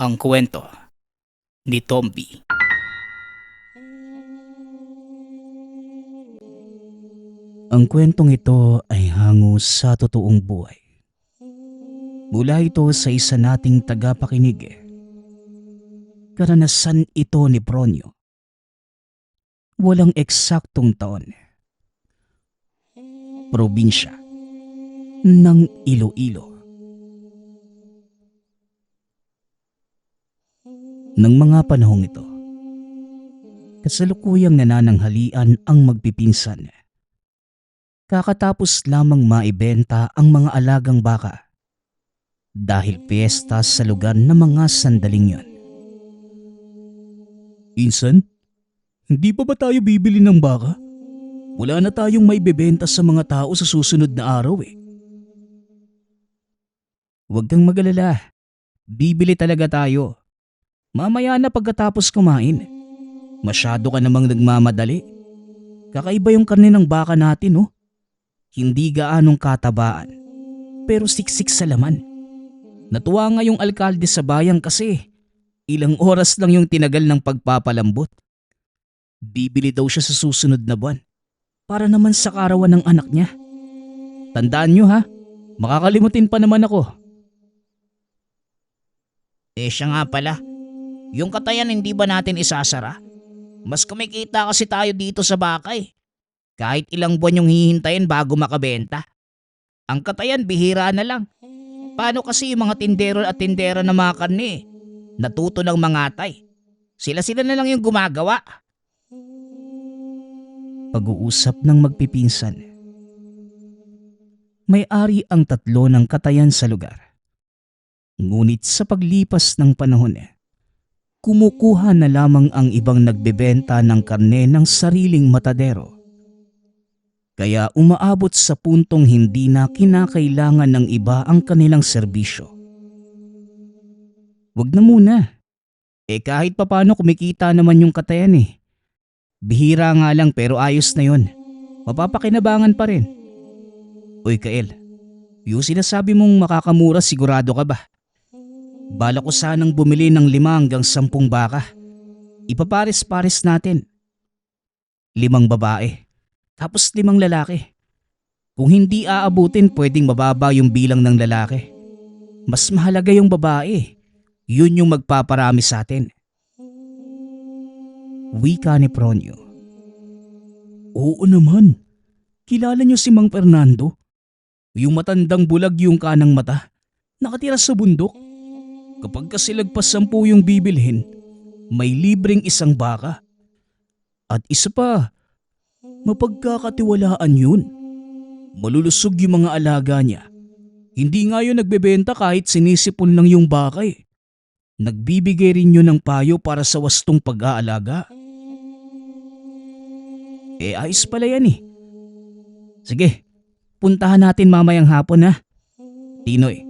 Ang kwento ni Tomby. Ang kwentong ito ay hango sa totoong buhay. Mula ito sa isa nating tagapakinig. Karanasan ito ni Bronyo. Walang eksaktong taon. Probinsya ng Iloilo. Nang mga panahong ito, kasalukuyang nanananghalian ang magpipinsan. Kakatapos lamang maibenta ang mga alagang baka dahil piyesta sa lugar ng mga sandaling yon. Insan, hindi pa ba tayo bibili ng baka? Wala na tayong maibebenta sa mga tao sa susunod na araw eh. Huwag kang magalala, bibili talaga tayo. Mamaya na pagkatapos kumain. Masyado ka namang nagmamadali. Kakaiba yung karne ng baka natin oh. Hindi gaanong katabaan, pero siksik sa laman. Natuwa nga yung alkalde sa bayan kasi ilang oras lang yung tinagal ng pagpapalambot. Bibili daw siya sa susunod na buwan para naman sa karawan ng anak niya. Tandaan nyo ha, makakalimutin pa naman ako. Siya nga pala. Yung katayan hindi ba natin isasara? Mas kumikita kasi tayo dito sa bakay. Kahit ilang buwan yung hihintayin bago makabenta. Ang katayan bihira na lang. Paano kasi yung mga tindero at tindera ng mga karne? Natuto ng mangatay. Sila-sila na lang yung gumagawa. Pag-uusap ng magpipinsan. May-ari ang tatlo ng katayan sa lugar. Ngunit sa paglipas ng panahon, kumukuha na lamang ang ibang nagbebenta ng karne ng sariling matadero. Kaya umaabot sa puntong hindi na kinakailangan ng iba ang kanilang serbisyo. Wag na muna. Kahit papano kumikita naman yung katayan eh. Bihira nga lang pero ayos na yon. Mapapakinabangan pa rin. Uy Kael, yung sinasabi mong makakamura sigurado ka ba? Bala ko sanang bumili ng 5 hanggang 10 baka. Ipapares-pares natin. 5 babae, tapos 5 lalaki. Kung hindi aabutin pwedeng mababa yung bilang ng lalaki. Mas mahalaga yung babae. Yun yung magpaparami sa atin. Wika ni Pronyo. Oo naman. Kilala niyo si Mang Fernando? Yung matandang bulag yung kanang mata. Nakatira sa bundok. Kapag kasi lagpas 10 yung bibilhin, may libreng 1 baka. At isa pa, mapagkakatiwalaan yun. Malulusog yung mga alaga niya. Hindi nga yun nagbebenta kahit sinisipon lang yung baka eh. Nagbibigay rin yun ng payo para sa wastong pag-aalaga. Ayos pala yan eh. Sige, puntahan natin mamayang hapon ha. Tinoy,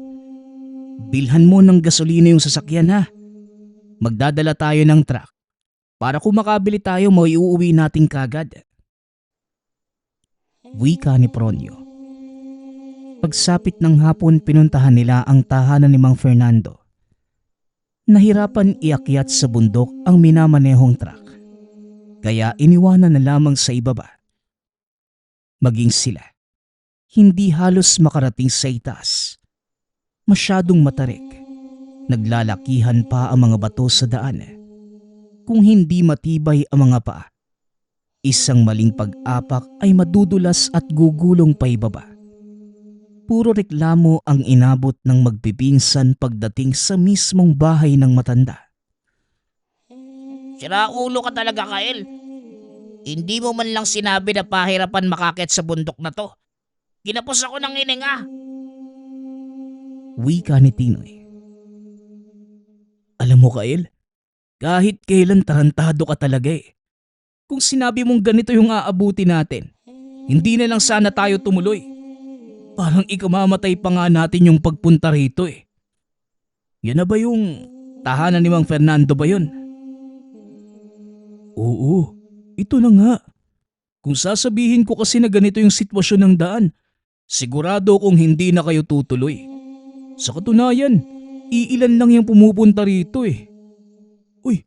bilhan mo ng gasolina yung sasakyan ha. Magdadala tayo ng truck. Para kung makabili tayo, maiuuwi natin kagad. Wika ni Pronyo. Pagsapit ng hapon, pinuntahan nila ang tahanan ni Mang Fernando. Nahirapan iakyat sa bundok ang minamanehong truck. Kaya iniwanan na lamang sa ibaba. Maging sila, hindi halos makarating sa itaas. Masyadong matarik. Naglalakihan pa ang mga bato sa daan. Kung hindi matibay ang mga paa, isang maling pag-apak ay madudulas at gugulong pa ibaba. Puro reklamo ang inabot ng magpipinsan pagdating sa mismong bahay ng matanda. Siraulo ka talaga, Kael. Hindi mo man lang sinabi na pahirapan makakit sa bundok na to. Kinapos ako ng hininga. Wika ni Tinoy. Alam mo Kael, kahit kailan tarantado ka talaga eh. Kung sinabi mong ganito yung aabuti natin, hindi na lang sana tayo tumuloy. Parang ikamamatay pa nga natin yung pagpunta rito eh. Yan na ba yung tahanan ni Mang Fernando ba yun? Oo, ito na nga. Kung sasabihin ko kasi na ganito yung sitwasyon ng daan, sigurado kung hindi na kayo tutuloy. Sa katunayan, Iilan lang yung pumupunta rito eh. Uy,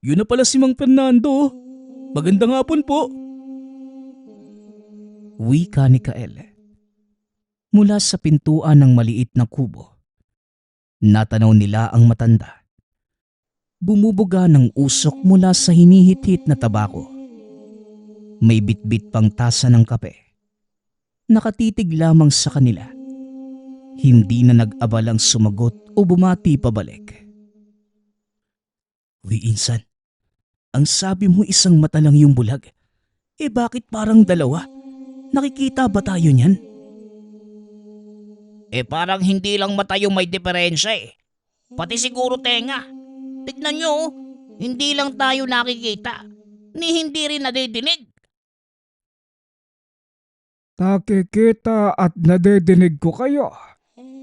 yun na pala si Mang Fernando. Oh. Magandang hapon po. Wika ni Kael. Mula sa pintuan ng maliit na kubo, natanaw nila ang matanda. Bumubuga ng usok mula sa hinihit-hit na tabako. May bitbit pang tasa ng kape. Nakatitig lamang sa kanila. Hindi na nag-abalang sumagot o bumati pabalik. Uy, Insan, ang sabi mo isang mata lang yung bulag. Bakit parang dalawa? Nakikita ba tayo niyan? Parang hindi lang mata yung may diferensya eh. Pati siguro tenga. Tignan nyo, oh, hindi lang tayo nakikita, ni hindi rin nadidinig. Nakikita at nadidinig ko kayo,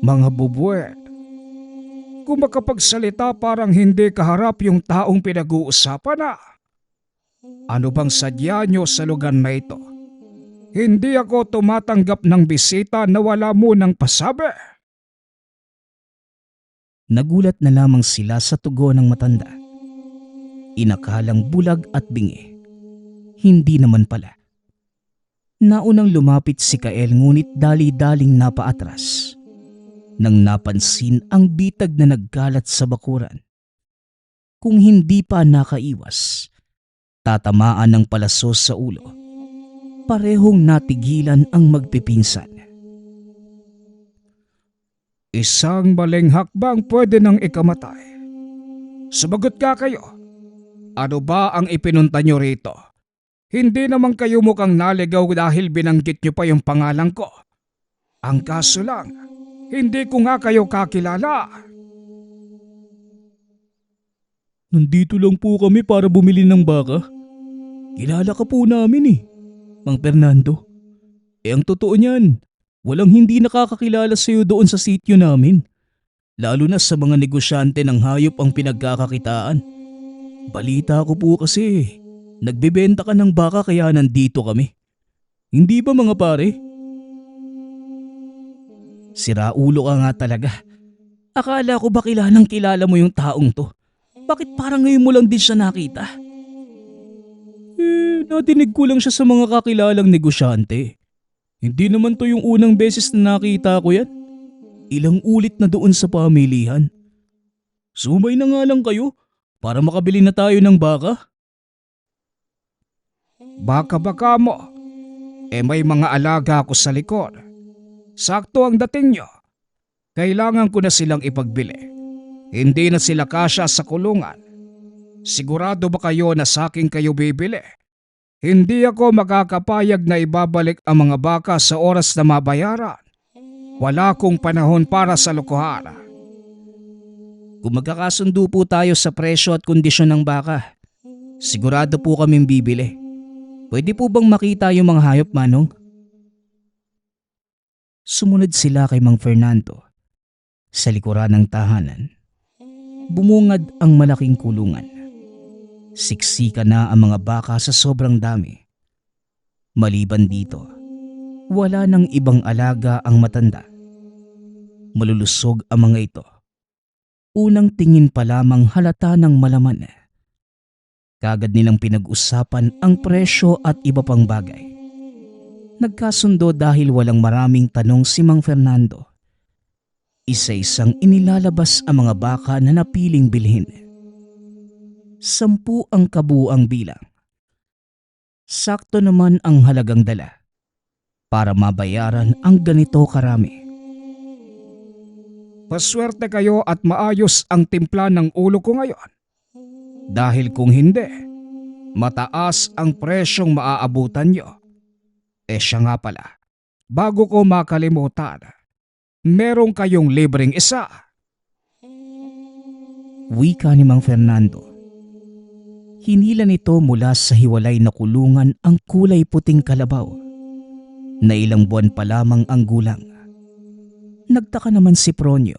mga bubuet. Kung makapagsalita parang hindi kaharap yung taong pinag-uusapan na. Ano bang sadya nyo sa lugar na ito? Hindi ako tumatanggap ng bisita na wala munang pasabi. Nagulat na lamang sila sa tugon ng matanda. Inakalang bulag at bingi. Hindi naman pala. Naunang lumapit si Kael ngunit dali-daling napaatras. Nang napansin ang bitag na nagkalat sa bakuran. Kung hindi pa nakaiwas, tatamaan ng palaso sa ulo. Parehong natigilan ang magpipinsan. Isang maling hakbang pwede nang ikamatay. Sumagot ka kayo. Ano ba ang ipinunta nyo rito? Hindi naman kayo mukhang naligaw dahil binanggit nyo pa yung pangalan ko. Ang kaso lang, hindi ko nga kayo kakilala. Nandito lang po kami para bumili ng baka. Kilala ka po namin eh, Mang Fernando. Ang totoo niyan, walang hindi nakakakilala sa iyo doon sa sitio namin. Lalo na sa mga negosyante ng hayop ang pinagkakakitaan. Balita ko po kasi, nagbebenta ka ng baka kaya nandito kami. Hindi ba mga pare? Siraulo ka nga talaga. Akala ko ba kilalang kilala mo yung taong to? Bakit parang ngayon mo lang din siya nakita? Natinig ko lang siya sa mga kakilalang negosyante. Hindi naman to yung unang beses na nakita ko yan. Ilang ulit na doon sa pamilihan. Sumay na nga lang kayo para makabili na tayo ng baka. Baka-baka mo. May mga alaga ako sa likod. Sakto ang dating nyo. Kailangan ko na silang ipagbili. Hindi na sila kasya sa kulungan. Sigurado ba kayo na sa akin kayo bibili? Hindi ako makakapayag na ibabalik ang mga baka sa oras na mabayaran. Wala akong panahon para sa lokohan. Kung magkakasundo po tayo sa presyo at kondisyon ng baka, sigurado po kaming bibili. Pwede po bang makita yung mga hayop, Manong? Sumunod sila kay Mang Fernando. Sa likuran ng tahanan, bumungad ang malaking kulungan. Siksika na ang mga baka sa sobrang dami. Maliban dito, wala nang ibang alaga ang matanda. Malulusog ang mga ito. Unang tingin pa lamang halata ng malaman. Kagad nilang pinag-usapan ang presyo at iba pang bagay. Nagkasundo dahil walang maraming tanong si Mang Fernando. Isa-isang inilalabas ang mga baka na napiling bilhin. 10 ang kabuuang bilang. Sakto naman ang halagang dala para mabayaran ang ganito karami. Paswerte kayo at maayos ang timpla ng ulo ko ngayon. Dahil kung hindi, mataas ang presyong maaabutan nyo. Siya nga pala, bago ko makalimutan, meron kayong libreng isa. Wika ni Mang Fernando. Hinila nito mula sa hiwalay na kulungan ang kulay puting kalabaw na ilang buwan pa lamang ang gulang. Nagtaka naman si Pronyo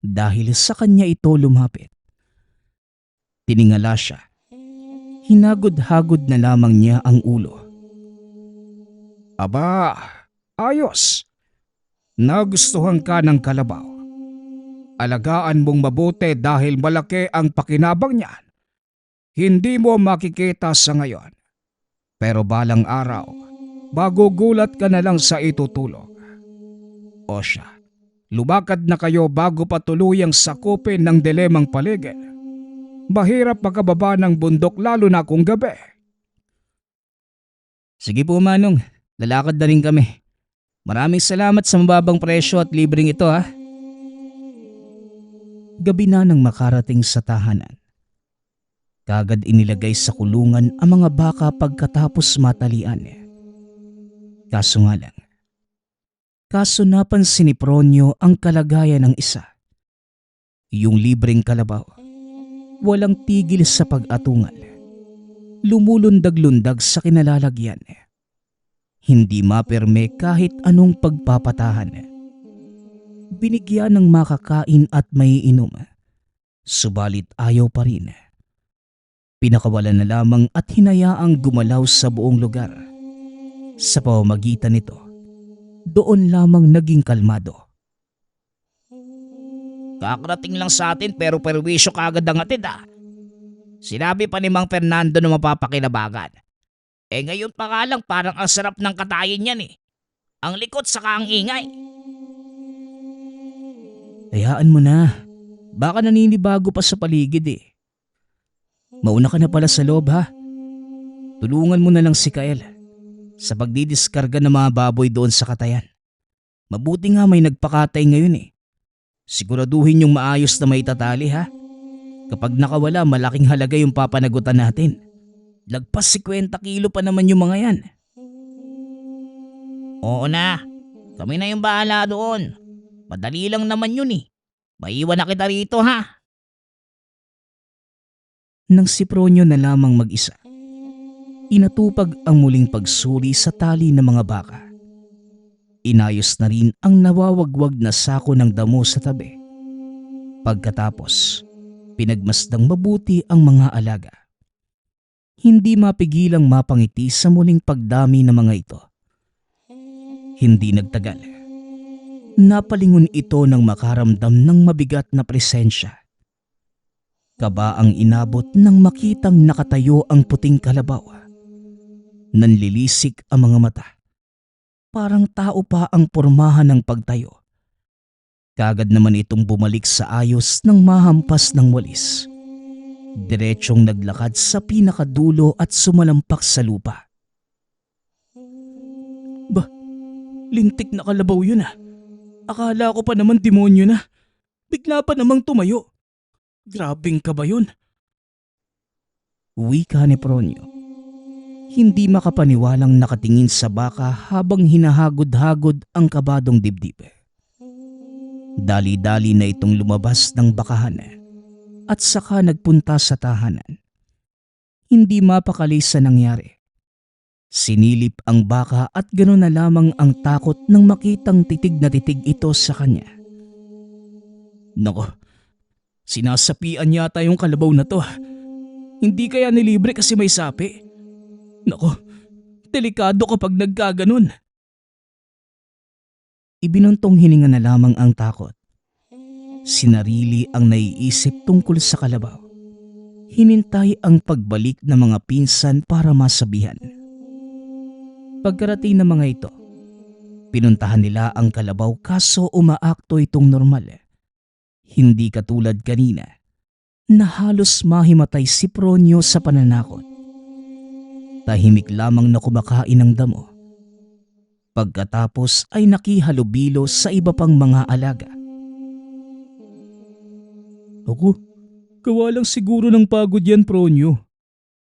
dahil sa kanya ito lumapit. Tiningala siya. Hinagod-hagod na lamang niya ang ulo. Aba, ayos. Nagustuhan ka ng kalabaw. Alagaan mong mabuti dahil malaki ang pakinabang niyan. Hindi mo makikita sa ngayon. Pero balang araw, magugulat ka na lang sa itutulog. O siya, lumakad na kayo bago pa tuluyang sakupin ng dilemang paligid. Mahirap makababa ng bundok lalo na kung gabi. Sige po Manong, lalakad na rin kami. Maraming salamat sa mababang presyo at libreng ito ha. Gabi na nang makarating sa tahanan. Kagad inilagay sa kulungan ang mga baka pagkatapos matalian. Kaso nga lang, napansin ni Pronyo ang kalagayan ng isa. Yung libreng kalabaw, walang tigil sa pag-atungal. Lumulundag-lundag sa kinalalagyan. Hindi maperme kahit anong pagpapatahan. Binigyan ng makakain at may inom. Subalit ayaw pa rin. Pinakawalan na lamang at hinayaang gumalaw sa buong lugar. Sa pamamagitan nito, doon lamang naging kalmado. Kakarating lang sa atin pero perwisyo kagad ang atid ah. Sinabi pa ni Mang Fernando na mapapakinabangan. Ngayon pa nga lang parang ang sarap ng katayin yan eh. Ang likot saka ang ingay. Hayaan mo na. Baka naninibago pa sa paligid eh. Mauna ka na pala sa loob ha. Tulungan mo na lang si Kael sa pagdidiskarga ng mga baboy doon sa katayan. Mabuti nga may nagpakatay ngayon eh. Siguraduhin yung maayos na may tatali ha. Kapag nakawala, malaking halaga yung papanagutan natin. Lagpas 50 kilo pa naman yung mga yan. Oo na. Kami na yung bahala doon. Madali lang naman yun eh. Maiwan na kita rito ha. Nang si Pronyo na lamang mag-isa, inatupag ang muling pagsuri sa tali ng mga baka. Inayos na rin ang nawawagwag na sako ng damo sa tabi. Pagkatapos, pinagmasdang mabuti ang mga alaga. Hindi mapigilang mapangiti sa muling pagdami ng mga ito. Hindi nagtagal. Napalingon ito nang makaramdam ng mabigat na presensya. Kaba ang inabot nang makitang nakatayo ang puting kalabaw. Nanlilisik ang mga mata. Parang tao pa ang pormahan ng pagtayo. Kagad naman itong bumalik sa ayos ng mahampas ng walis. Diretsyong naglakad sa pinakadulo at sumalampak sa lupa. Ba, lintik na kalabaw yun ah. Akala ko pa naman demonyo na. Bigla pa namang tumayo. Grabing ka ba yun? Wika ni Pronyo. Hindi makapaniwalang nakatingin sa baka habang hinahagod-hagod ang kabadong dibdib. Dali-dali na itong lumabas ng bakahan at saka nagpunta sa tahanan. Hindi mapakali sa nangyari. Sinilip ang baka at gano'n na lamang ang takot nang makitang titig na titig ito sa kanya. Nako, sinasapian yata yung kalabaw na to. Hindi kaya nilibre kasi may sapi? Nako, delikado kapag nagkaganon. Ibinuntong hininga na lamang ang takot. Sinarili ang naiisip tungkol sa kalabaw. Hinintay ang pagbalik ng mga pinsan para masabihan. Pagkarating ng mga ito, pinuntahan nila ang kalabaw kaso umaakto itong normal. Hindi katulad kanina na halos mahimatay si Pronyo sa pananakot. Tahimik lamang na kumakain ng damo. Pagkatapos ay nakihalubilo sa iba pang mga alaga. Ako, kawalang siguro ng pagod yan, Pronyo.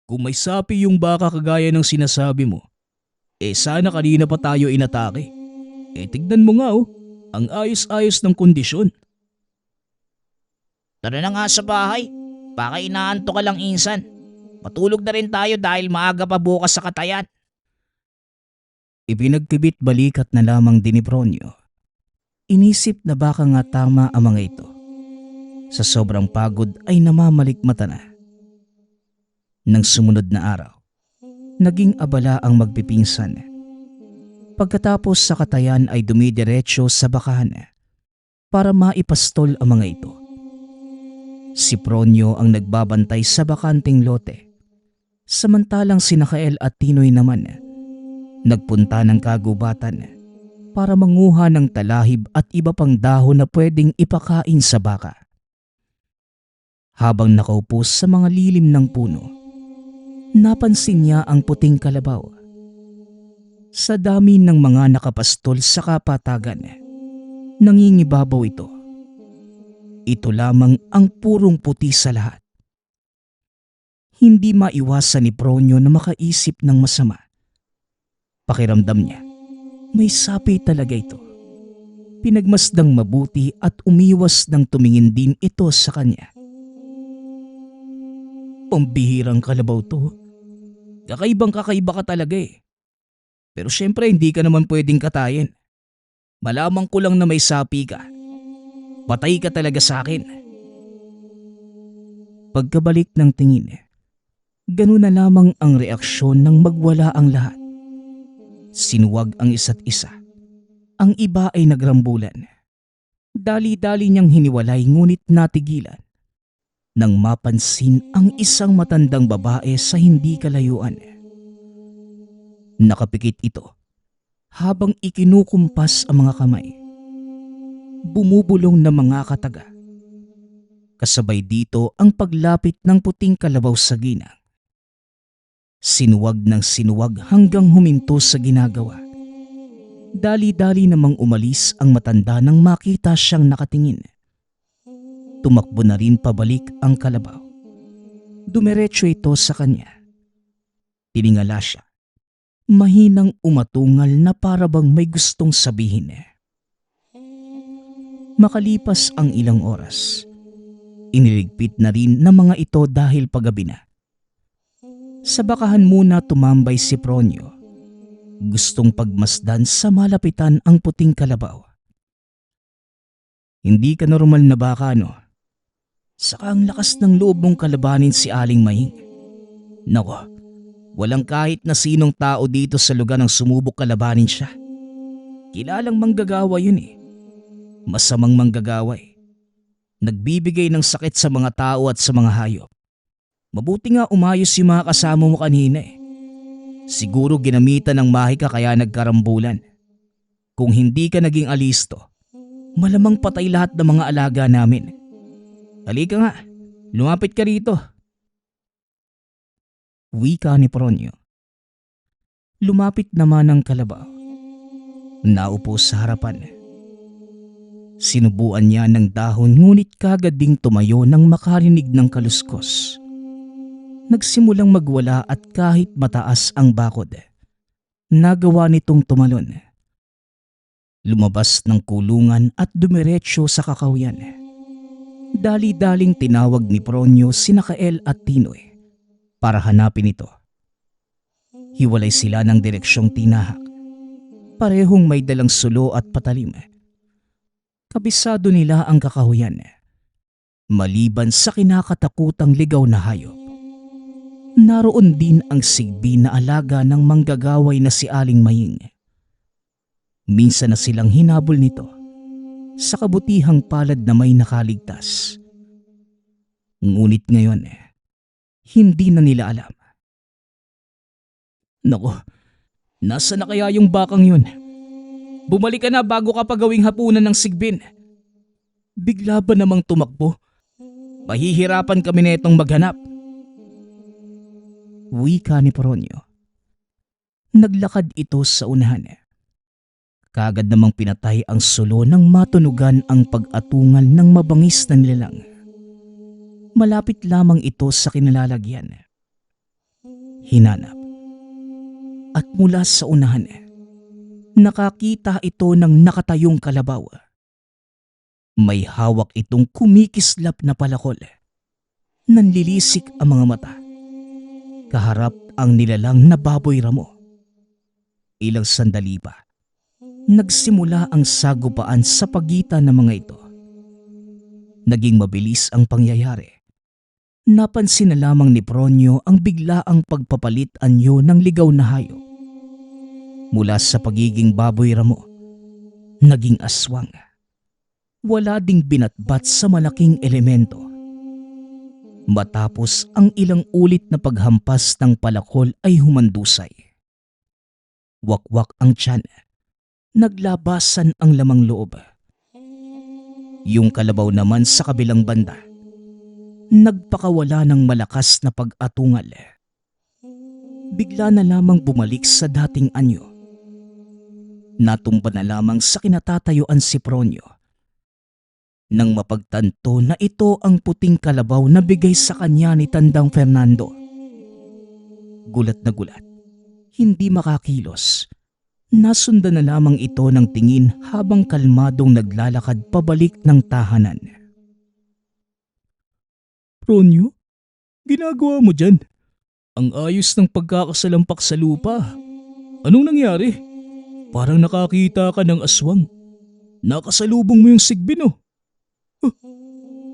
Kung may sapi yung baka kagaya ng sinasabi mo, sana kanina pa tayo inatake. Tignan mo nga ang ayos-ayos ng kondisyon. Tara na nga sa bahay. Baka inaanto ka lang insan. Matulog na rin tayo dahil maaga pa bukas sa katayan. Ipinagkibit balikat na lamang din ni Pronyo. Inisip na baka nga tama ang mga ito. Sa sobrang pagod ay namamalikmata na. Nang sumunod na araw, naging abala ang magpipinsan. Pagkatapos sa katayan ay dumidiretso sa bakahan. para maipastol ang mga ito. Si Pronyo ang nagbabantay sa bakanting lote, samantalang si Nakael at Tinoy naman nagpunta ng kagubatan para manguha ng talahib at iba pang dahon na pwedeng ipakain sa baka. Habang nakaupo sa mga lilim ng puno, napansin niya ang puting kalabaw. Sa dami ng mga nakapastol sa kapatagan, nangingibabaw ito. Ito lamang ang purong puti sa lahat. Hindi maiwasan ni Pronyo na makaisip ng masama. Pakiramdam niya, may sapi talaga ito. Pinagmasdang mabuti at umiwas ng tumingin din ito sa kanya. Pambihirang kalabaw to. Kakaibang kakaiba ka talaga eh. Pero syempre hindi ka naman pwedeng katayin. Malamang ko lang na may sapi ka. Patay ka talaga sa akin. Pagkabalik ng tingin, ganun na lamang ang reaksyon ng magwala ang lahat. Sinuwag ang isa't isa. Ang iba ay nagrambulan. Dali-dali niyang hiniwalay ngunit natigilan nang mapansin ang isang matandang babae sa hindi kalayuan. Nakapikit ito habang ikinukumpas ang mga kamay. Bumubulong na mga kataga. Kasabay dito ang paglapit ng puting kalabaw sa ginang. Sinuwag ng sinuwag hanggang huminto sa ginagawa. Dali-dali namang umalis ang matanda nang makita siyang nakatingin. Tumakbo na rin pabalik ang kalabaw. Dumiretso ito sa kanya. Tiningala siya. Mahinang umatungal na parabang may gustong sabihin. Makalipas ang ilang oras, iniligpit na rin ng mga ito dahil paggabi na. Sa bakahan muna tumambay si Pronyo. Gustong pagmasdan sa malapitan ang puting kalabaw. Hindi ka normal na baka, no? Saka ang lakas ng loob mong kalabanin si Aling Mahing. Nako, walang kahit na sinong tao dito sa lugar ang sumubok kalabanin siya. Kilalang manggagawa yun eh. Masamang manggagawa eh. Nagbibigay ng sakit sa mga tao at sa mga hayop. Mabuti nga umayos yung mga kasama mo kanina eh. Siguro ginamitan ng mahika kaya nagkarambulan. Kung hindi ka naging alisto, malamang patay lahat ng mga alaga namin. Halika nga, lumapit ka rito. Wika ni Pronyo. Lumapit naman ang kalabaw. Naupo sa harapan. Sinubuan niya ng dahon ngunit kagad ding tumayo nang makarinig ng kaluskos. Nagsimulang magwala at kahit mataas ang bakod, nagawa nitong tumalon. Lumabas ng kulungan at dumiretso sa kakahuyan. Dali-daling tinawag ni Pronyo si Nakael at Tinoy para hanapin ito. Hiwalay sila ng direksyong tinahak. Parehong may dalang sulo at patalim. Kabisado nila ang kakahuyan. Maliban sa kinakatakutang ligaw na hayop, naroon din ang sigbi na alaga ng manggagaway na si Aling Mahing. Minsan na silang hinabol nito sa kabutihang palad na may nakaligtas. Ngunit ngayon, hindi na nila alam. Naku, nasa na kaya yung bakang yun? Bumalik ka na bago ka pagawing hapunan ng sigbin. Bigla ba namang tumakbo? Mahihirapan kami na itong maghanap. Wika ni Pronyo. Naglakad ito sa unahan. Kagad namang pinatay ang sulo nang matunugan ang pag-atungal ng mabangis na nilalang. Malapit lamang ito sa kinalalagyan. Hinanap. At mula sa unahan, nakakita ito ng nakatayong kalabaw. May hawak itong kumikislap na palakol. Nanlilisik ang mga mata. Kaharap ang nilalang na baboy ramo. Ilang sandali pa, nagsimula ang sagupaan sa pagitan ng mga ito. Naging mabilis ang pangyayari. Napansin na lamang ni Pronyo ang biglaang pagpapalit anyo ng ligaw na hayop. Mula sa pagiging baboy ramo, naging aswang. Wala ding binatbat sa malaking elemento. Matapos ang ilang ulit na paghampas ng palakol ay humandusay. Wakwak ang tiyan. Naglabasan ang lamang loob. Yung kalabaw naman sa kabilang banda, nagpakawala ng malakas na pag-atungal. Bigla na lamang bumalik sa dating anyo. Natumba na lamang sa kinatatayuan si Pronyo. Nang mapagtanto na ito ang puting kalabaw na bigay sa kanya ni Tandang Fernando. Gulat na gulat, hindi makakilos. Nasundan na lamang ito ng tingin habang kalmadong naglalakad pabalik ng tahanan. Pronyo, ginagawa mo dyan? Ang ayos ng pagkakasalampak sa lupa. Anong nangyari? Parang nakakita ka ng aswang. Nakasalubong mo yung sigbin, oh.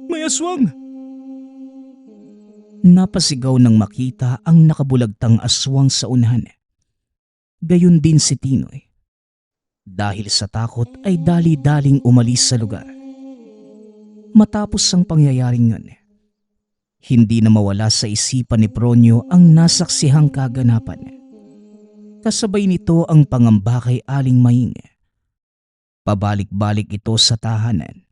May aswang! Napasigaw nang makita ang nakabulagtang aswang sa unahan. Gayon din si Tinoy. Dahil sa takot ay dali-daling umalis sa lugar. Matapos ang pangyayaring yun, hindi na mawala sa isipan ni Pronyo ang nasaksihang kaganapan. Kasabay nito ang pangamba kay Aling Maying. Pabalik-balik ito sa tahanan.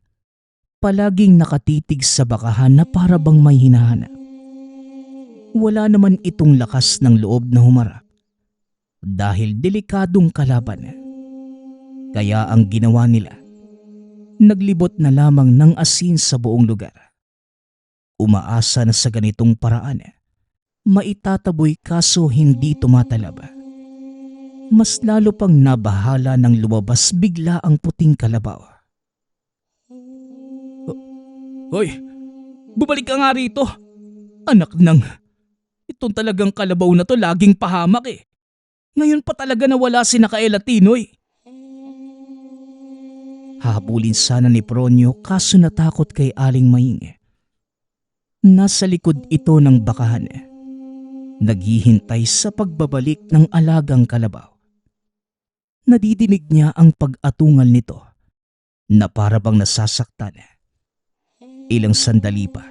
Palaging nakatitig sa bakahan na para bang may hinahanap. Wala naman itong lakas ng loob na humarap dahil delikadong kalaban. Kaya ang ginawa nila, naglibot na lamang ng asin sa buong lugar. Umaasa na sa ganitong paraan, maitataboy kaso hindi tumatalab. Mas lalo pang nabahala nang lumabas bigla ang puting kalabaw. Hoy, bumalik ka nga rito. Anak ng, itong talagang kalabaw na to laging pahamak eh. Ngayon pa talaga nawala si Nakael at Tinoy. Habulin sana ni Pronyo kaso natakot kay Aling Maying. Nasa likod ito ng bakahan. Naghihintay sa pagbabalik ng alagang kalabaw. Nadidinig niya ang pag-atungal nito na para bang nasasaktan. Ilang sandali pa,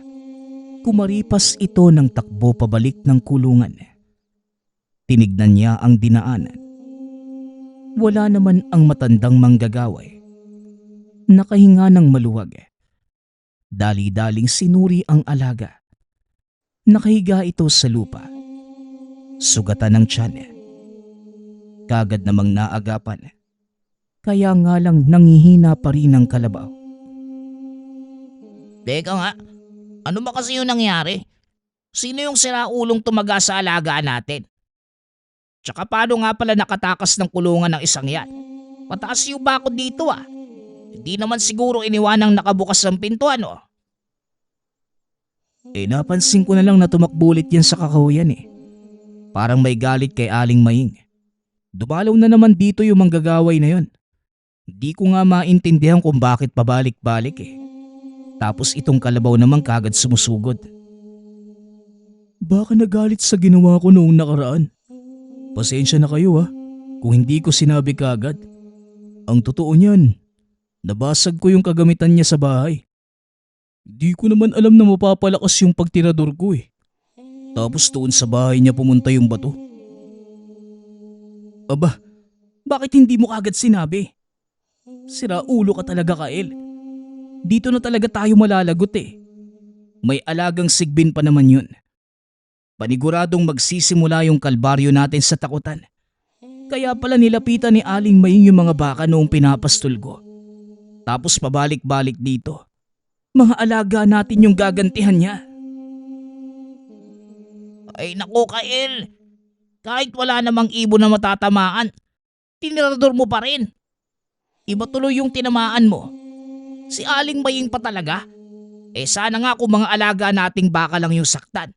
kumaripas ito ng takbo pabalik ng kulungan. Tinignan niya ang dinaanan. Wala naman ang matandang manggagaway. Nakahinga ng maluwag. Dali-daling sinuri ang alaga. Nakahiga ito sa lupa. Sugatan ng tiyan. Kagad namang naagapan. Kaya nga lang nangihina pa rin ang kalabaw. Teka nga, ano ba kasi yung nangyari? Sino yung siraulong tumaga sa alagaan natin? Tsaka paano nga pala nakatakas ng kulungan ng isang yan? Pataas yung bakod dito ah. Hindi naman siguro iniwanang nakabukas ang pintuan oh. Napansin ko na lang na tumakbulit yan sa kakahuyan eh. Parang may galit kay Aling Maying. Dumalaw na naman dito yung manggagaway na yon. Di ko nga maintindihan kung bakit pabalik-balik eh. Tapos itong kalabaw naman kagad sumusugod. Baka nagalit sa ginawa ko noong nakaraan. Pasensya na kayo kung hindi ko sinabi kagad. Ang totoo niyan, nabasag ko yung kagamitan niya sa bahay. Di ko naman alam na mapapalakas yung pagtirador ko eh. Tapos doon sa bahay niya pumunta yung bato. Aba, bakit hindi mo kagad sinabi? Sira ulo ka talaga, Kael. Dito na talaga tayo malalagot eh. May alagang sigbin pa naman yun. Paniguradong magsisimula yung kalbaryo natin sa takutan. Kaya pala nilapitan ni Aling Maying yung mga baka noong pinapastol ko. Tapos pabalik-balik dito. Mga alaga natin yung gagantihan niya. Ay naku Kael, kahit wala namang ibon na matatamaan, tinirador mo pa rin. Iba tuloy yung tinamaan mo. Si Aling Maying pa talaga. Sana nga kung mga alaga nating baka lang yung saktan.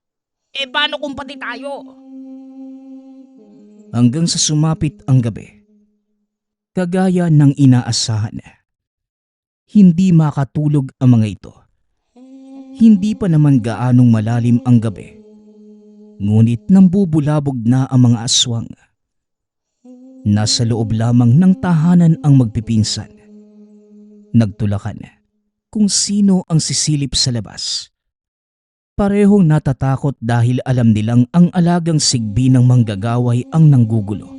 Paano kung pati tayo? Hanggang sa sumapit ang gabi. Kagaya ng inaasahan. Hindi makatulog ang mga ito. Hindi pa naman gaanong malalim ang gabi. Ngunit nambubulabog na ang mga aswang. Nasa loob lamang ng tahanan ang magpipinsan. Nagtulakan, kung sino ang sisilip sa labas. Parehong natatakot dahil alam nilang ang alagang sigbi ng manggagaway ang nanggugulo.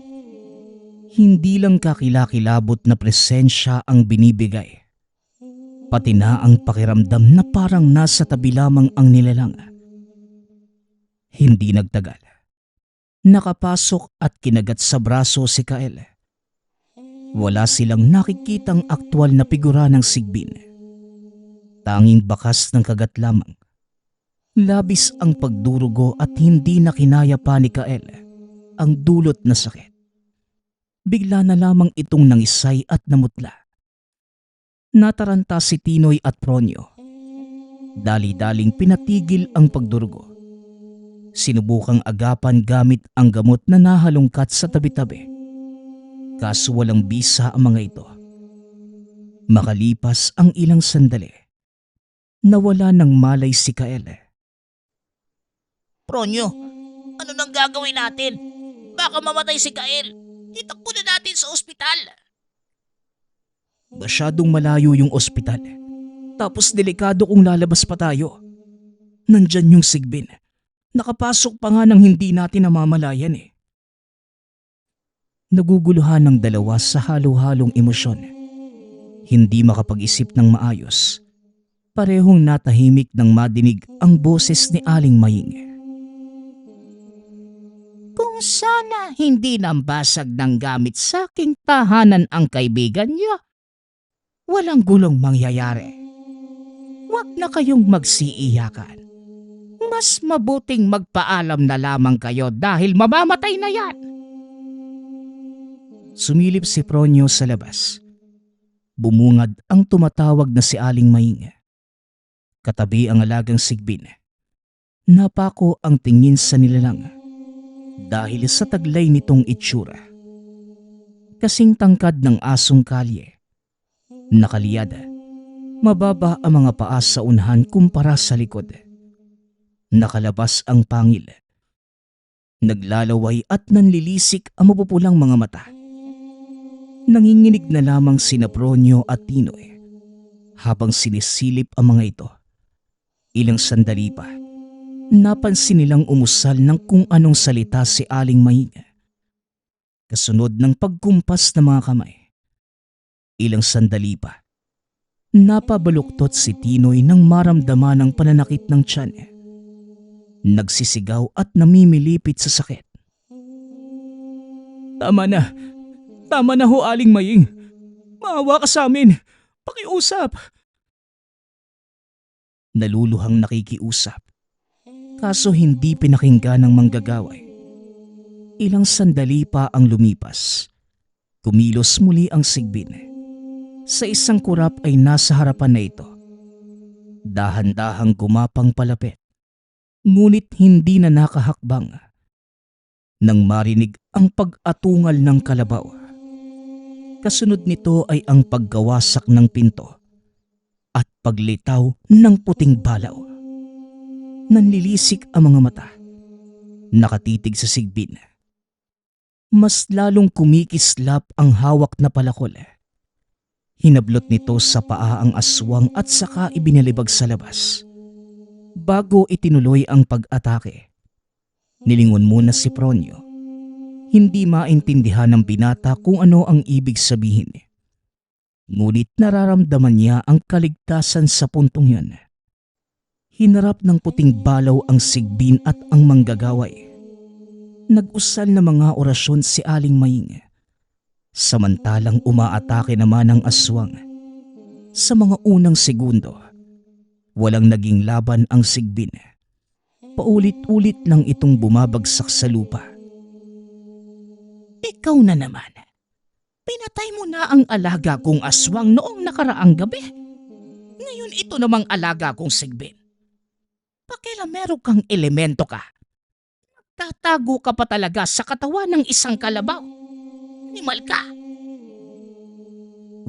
Hindi lang kakilakilabot na presensya ang binibigay, pati na ang pakiramdam na parang nasa tabi lamang ang nilalang. Hindi nagtagal. Nakapasok at kinagat sa braso si Kael. Wala silang nakikitang aktwal na figura ng sigbin. Tanging bakas ng kagat lamang. Labis ang pagdurugo at hindi na kinaya pa ni Kael ang dulot na sakit. Bigla na lamang itong nangisay at namutla. Nataranta si Tinoy at Pronyo. Dali-daling pinatigil ang pagdurugo. Sinubukang agapan gamit ang gamot na nahalungkat sa tabi-tabi. Kaso walang bisa ang mga ito. Makalipas ang ilang sandali, nawala ng malay si Kael. Pronyo, ano nang gagawin natin? Baka mamatay si Kael. Itakbo na natin sa ospital. Masyadong malayo yung ospital. Tapos delikado kung lalabas pa tayo. Nandyan yung sigbin. Nakapasok pa nga ng hindi natin namamalayan eh. Naguguluhan ng dalawa sa halo-halong emosyon. Hindi makapag-isip ng maayos. Parehong natahimik nang madinig ang boses ni Aling Maying. Kung sana hindi nambasag ng gamit sa aking tahanan ang kaibigan niyo, walang gulong mangyayari. Huwag na kayong magsiiyakan. Mas mabuting magpaalam na lamang kayo dahil mamamatay na yan. Sumilip si Pronyo sa labas. Bumungad ang tumatawag na si Aling Maying. Katabi ang alagang sigbin. Napako ang tingin sa nilalang dahil sa taglay nitong itsura. Kasing tangkad ng asong kalye. Nakaliyad. Mababa ang mga paa sa unahan kumpara sa likod. Nakalabas ang pangil. Naglalaway at nanlilisik ang mapupulang mga mata. Nanginginig na lamang sina Pronyo at Tinoy habang sinisilip ang mga ito. Ilang sandali pa, napansin nilang umusal ng kung anong salita si Aling Maying. Kasunod ng pagkumpas ng mga kamay. Ilang sandali pa, napabaluktot si Tinoy nang maramdaman ng pananakit ng tiyan. Nagsisigaw at namimilipit sa sakit. Tama na! Tama na ho, Aling Maying! Maawa ka sa amin! Pakiusap! Naluluhang nakikiusap. Kaso hindi pinakinggan ng manggagaway. Ilang sandali pa ang lumipas. Kumilos muli ang sigbin. Sa isang kurap ay nasa harapan na ito. Dahan-dahang gumapang palapit. Ngunit hindi na nakahakbang. Nang marinig ang pag-atungal ng kalabaw. Kasunod nito ay ang paggawasak ng pinto at paglitaw ng puting balaw. Nanlilisik ang mga mata. Nakatitig sa sigbin. Mas lalong kumikislap ang hawak na palakol. Hinablot nito sa paa ang aswang at saka ibinalibag sa labas. Bago itinuloy ang pag-atake, nilingon muna si Pronyo. Hindi maintindihan ng binata kung ano ang ibig sabihin. Ngunit nararamdaman niya ang kaligtasan sa puntong yun. Hinarap ng puting balaw ang sigbin at ang manggagaway. Nag-usal na mga orasyon si Aling Maying. Samantalang umaatake naman ang aswang. Sa mga unang segundo, walang naging laban ang sigbin. Paulit-ulit lang itong bumabagsak sa lupa. Ikaw na naman. Pinatay mo na ang alaga kong aswang noong nakaraang gabi. Ngayon ito namang alaga kong sigbin. Pakilamero kang elemento ka. Tatago ka pa talaga sa katawan ng isang kalabaw. Animal ka.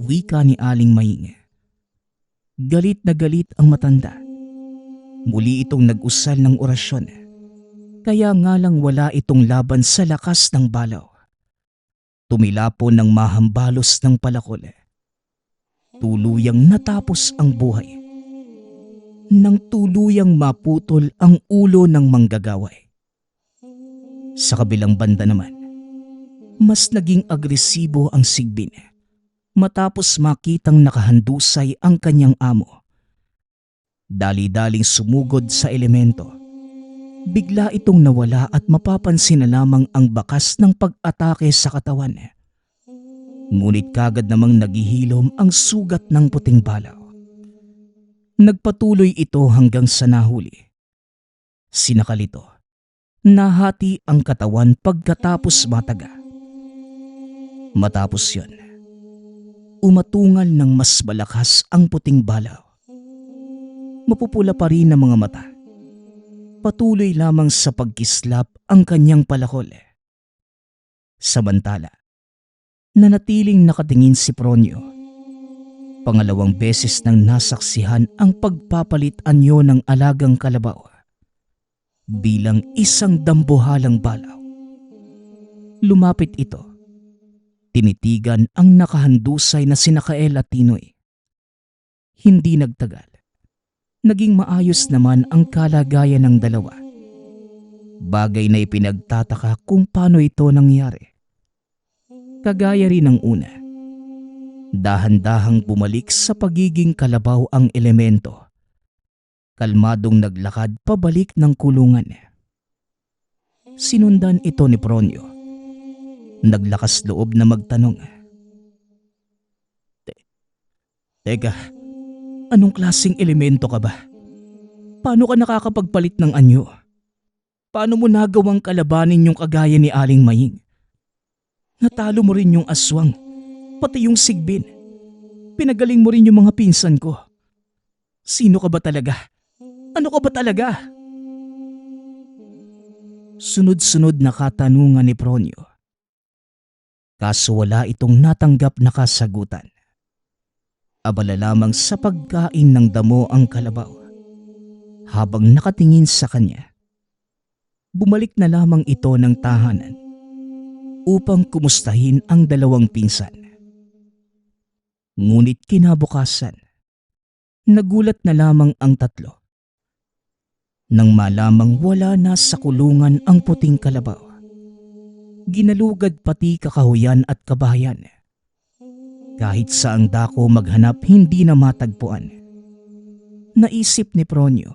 Wika ni Aling Maying. Galit na galit ang matanda. Muli itong nag-usal ng orasyon. Kaya nga lang wala itong laban sa lakas ng balaw. Tumilapo ng mahambalos ng palakol. tuluyang natapos ang buhay. Nang tuluyang maputol ang ulo ng manggagaway. Sa kabilang banda naman, mas naging agresibo ang Sigbin matapos makitang nakahandusay ang kanyang amo. Dali-daling sumugod sa elemento. Bigla itong nawala at mapapansin na lamang ang bakas ng pag-atake sa katawan. Ngunit kagad namang naghihilom ang sugat ng puting balaw. Nagpatuloy ito hanggang sa nahuli. Sinakal ito. Nahati ang katawan pagkatapos mataga. Matapos yon, umatungal ng mas malakas ang puting balaw. Mapupula pa rin ang mga mata. Patuloy lamang sa pagkislap ang kanyang palakol. Samantala, nanatiling nakatingin si Pronyo. Pangalawang beses nang nasaksihan ang pagpapalit anyo ng alagang kalabaw bilang isang dambuhalang balaw. Lumapit ito. Tinitigan ang nakahandusay na sina Kael at Tinoy. Hindi nagtagal. Naging maayos naman ang kalagayan ng dalawa. Bagay na ipinagtataka kung paano ito nangyari. Kagaya rin ng una. Dahan-dahang bumalik sa pagiging kalabaw ang elemento. Kalmadong naglakad pabalik ng kulungan. Sinundan ito ni Pronyo. Naglakas loob na magtanong. Teka, anong klaseng elemento ka ba? Paano ka nakakapagpalit ng anyo? Paano mo nagawang kalabanin yung kagaya ni Aling Maying? Natalo mo rin yung aswang, pati yung Sigbin. Pinagaling mo rin yung mga pinsan ko. Sino ka ba talaga? Ano ka ba talaga? Sunod-sunod na katanungan ni Pronyo. Kaso wala itong natanggap na kasagutan. Abala lamang sa pagkain ng damo ang kalabaw. Habang nakatingin sa kanya, bumalik na lamang ito ng tahanan upang kumustahin ang dalawang pinsan. Ngunit kinabukasan, nagulat na lamang ang tatlo. Nang malamang wala na sa kulungan ang puting kalabaw. Ginalugad pati kakahuyan at kabahayan. Kahit saang dako maghanap hindi na matagpuan. Naisip ni Pronyo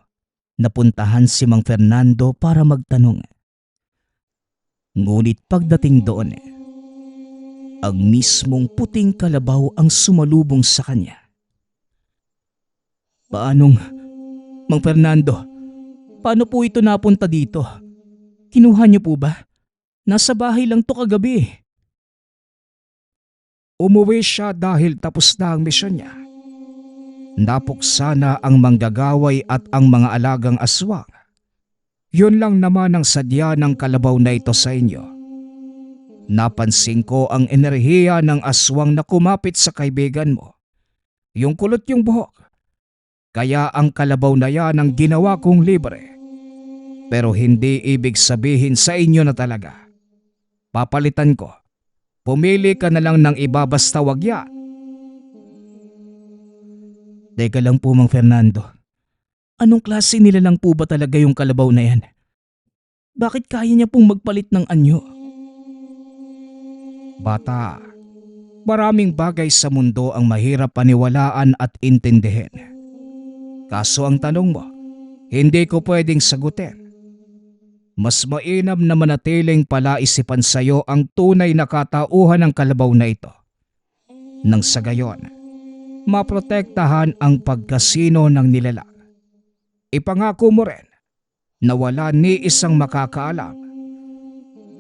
na puntahan si Mang Fernando para magtanong. Ngunit pagdating doon, ang mismong puting kalabaw ang sumalubong sa kanya. Paanong, Mang Fernando, paano po ito napunta dito? Kinuha niyo po ba? Nasa bahay lang to kagabi. Umuwi siya dahil tapos na ang misyon niya. Napuksa na ang manggagaway at ang mga alagang aswang. Yun lang naman ang sadya ng kalabaw na ito sa inyo. Napansin ko ang enerhiya ng aswang na kumapit sa kaibigan mo. Yung kulot yung buhok. Kaya ang kalabaw na yan ang ginawa kong libre. Pero hindi ibig sabihin sa inyo na talaga. Papalitan ko. Pumili ka na lang ng iba basta wag yan. Teka lang po, Mang Fernando. Anong klase nila lang po ba talaga yung kalabaw na yan? Bakit kaya niya pong magpalit ng anyo? Bata, maraming bagay sa mundo ang mahirap paniwalaan at intindihin. Kaso ang tanong mo, hindi ko pwedeng sagutin. Mas mainam na manatiling palaisipan sa iyo ang tunay na katauhan ng kalabaw na ito. Nang sa gayon, maprotektahan ang pagkasino ng nilalang. Ipangako mo rin na wala ni isang makakaalam.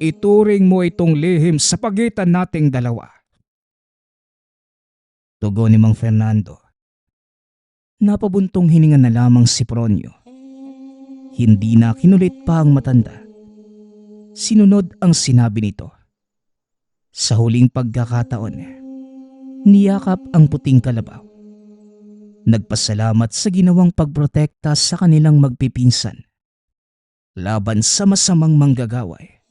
Ituring mo itong lihim sa pagitan nating dalawa. Tugon ni Mang Fernando. Napabuntong hininga na lamang si Pronyo. Hindi na kinulit pa ang matanda. Sinunod ang sinabi nito. Sa huling pagkakataon, niyakap ang puting kalabaw. Nagpasalamat sa ginawang pagprotekta sa kanilang magpipinsan. Laban sa masamang manggagaway.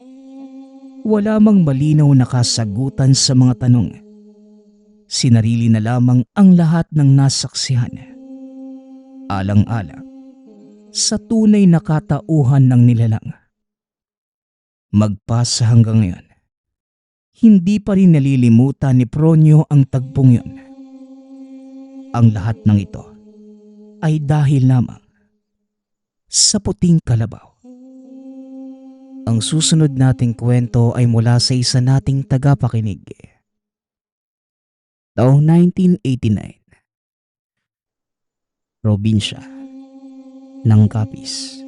Wala mang malinaw na kasagutan sa mga tanong. Sinarili na lamang ang lahat ng nasaksihan. Alang-alang sa tunay na katauhan ng nilalang. Magpasa hanggang ngayon, hindi pa rin nalilimutan ni Pronyo ang tagpong yun. Ang lahat ng ito ay dahil lamang sa puting kalabaw. Ang susunod nating kwento ay mula sa isa nating tagapakinig. Taong 1989. Probinsya ng Capiz.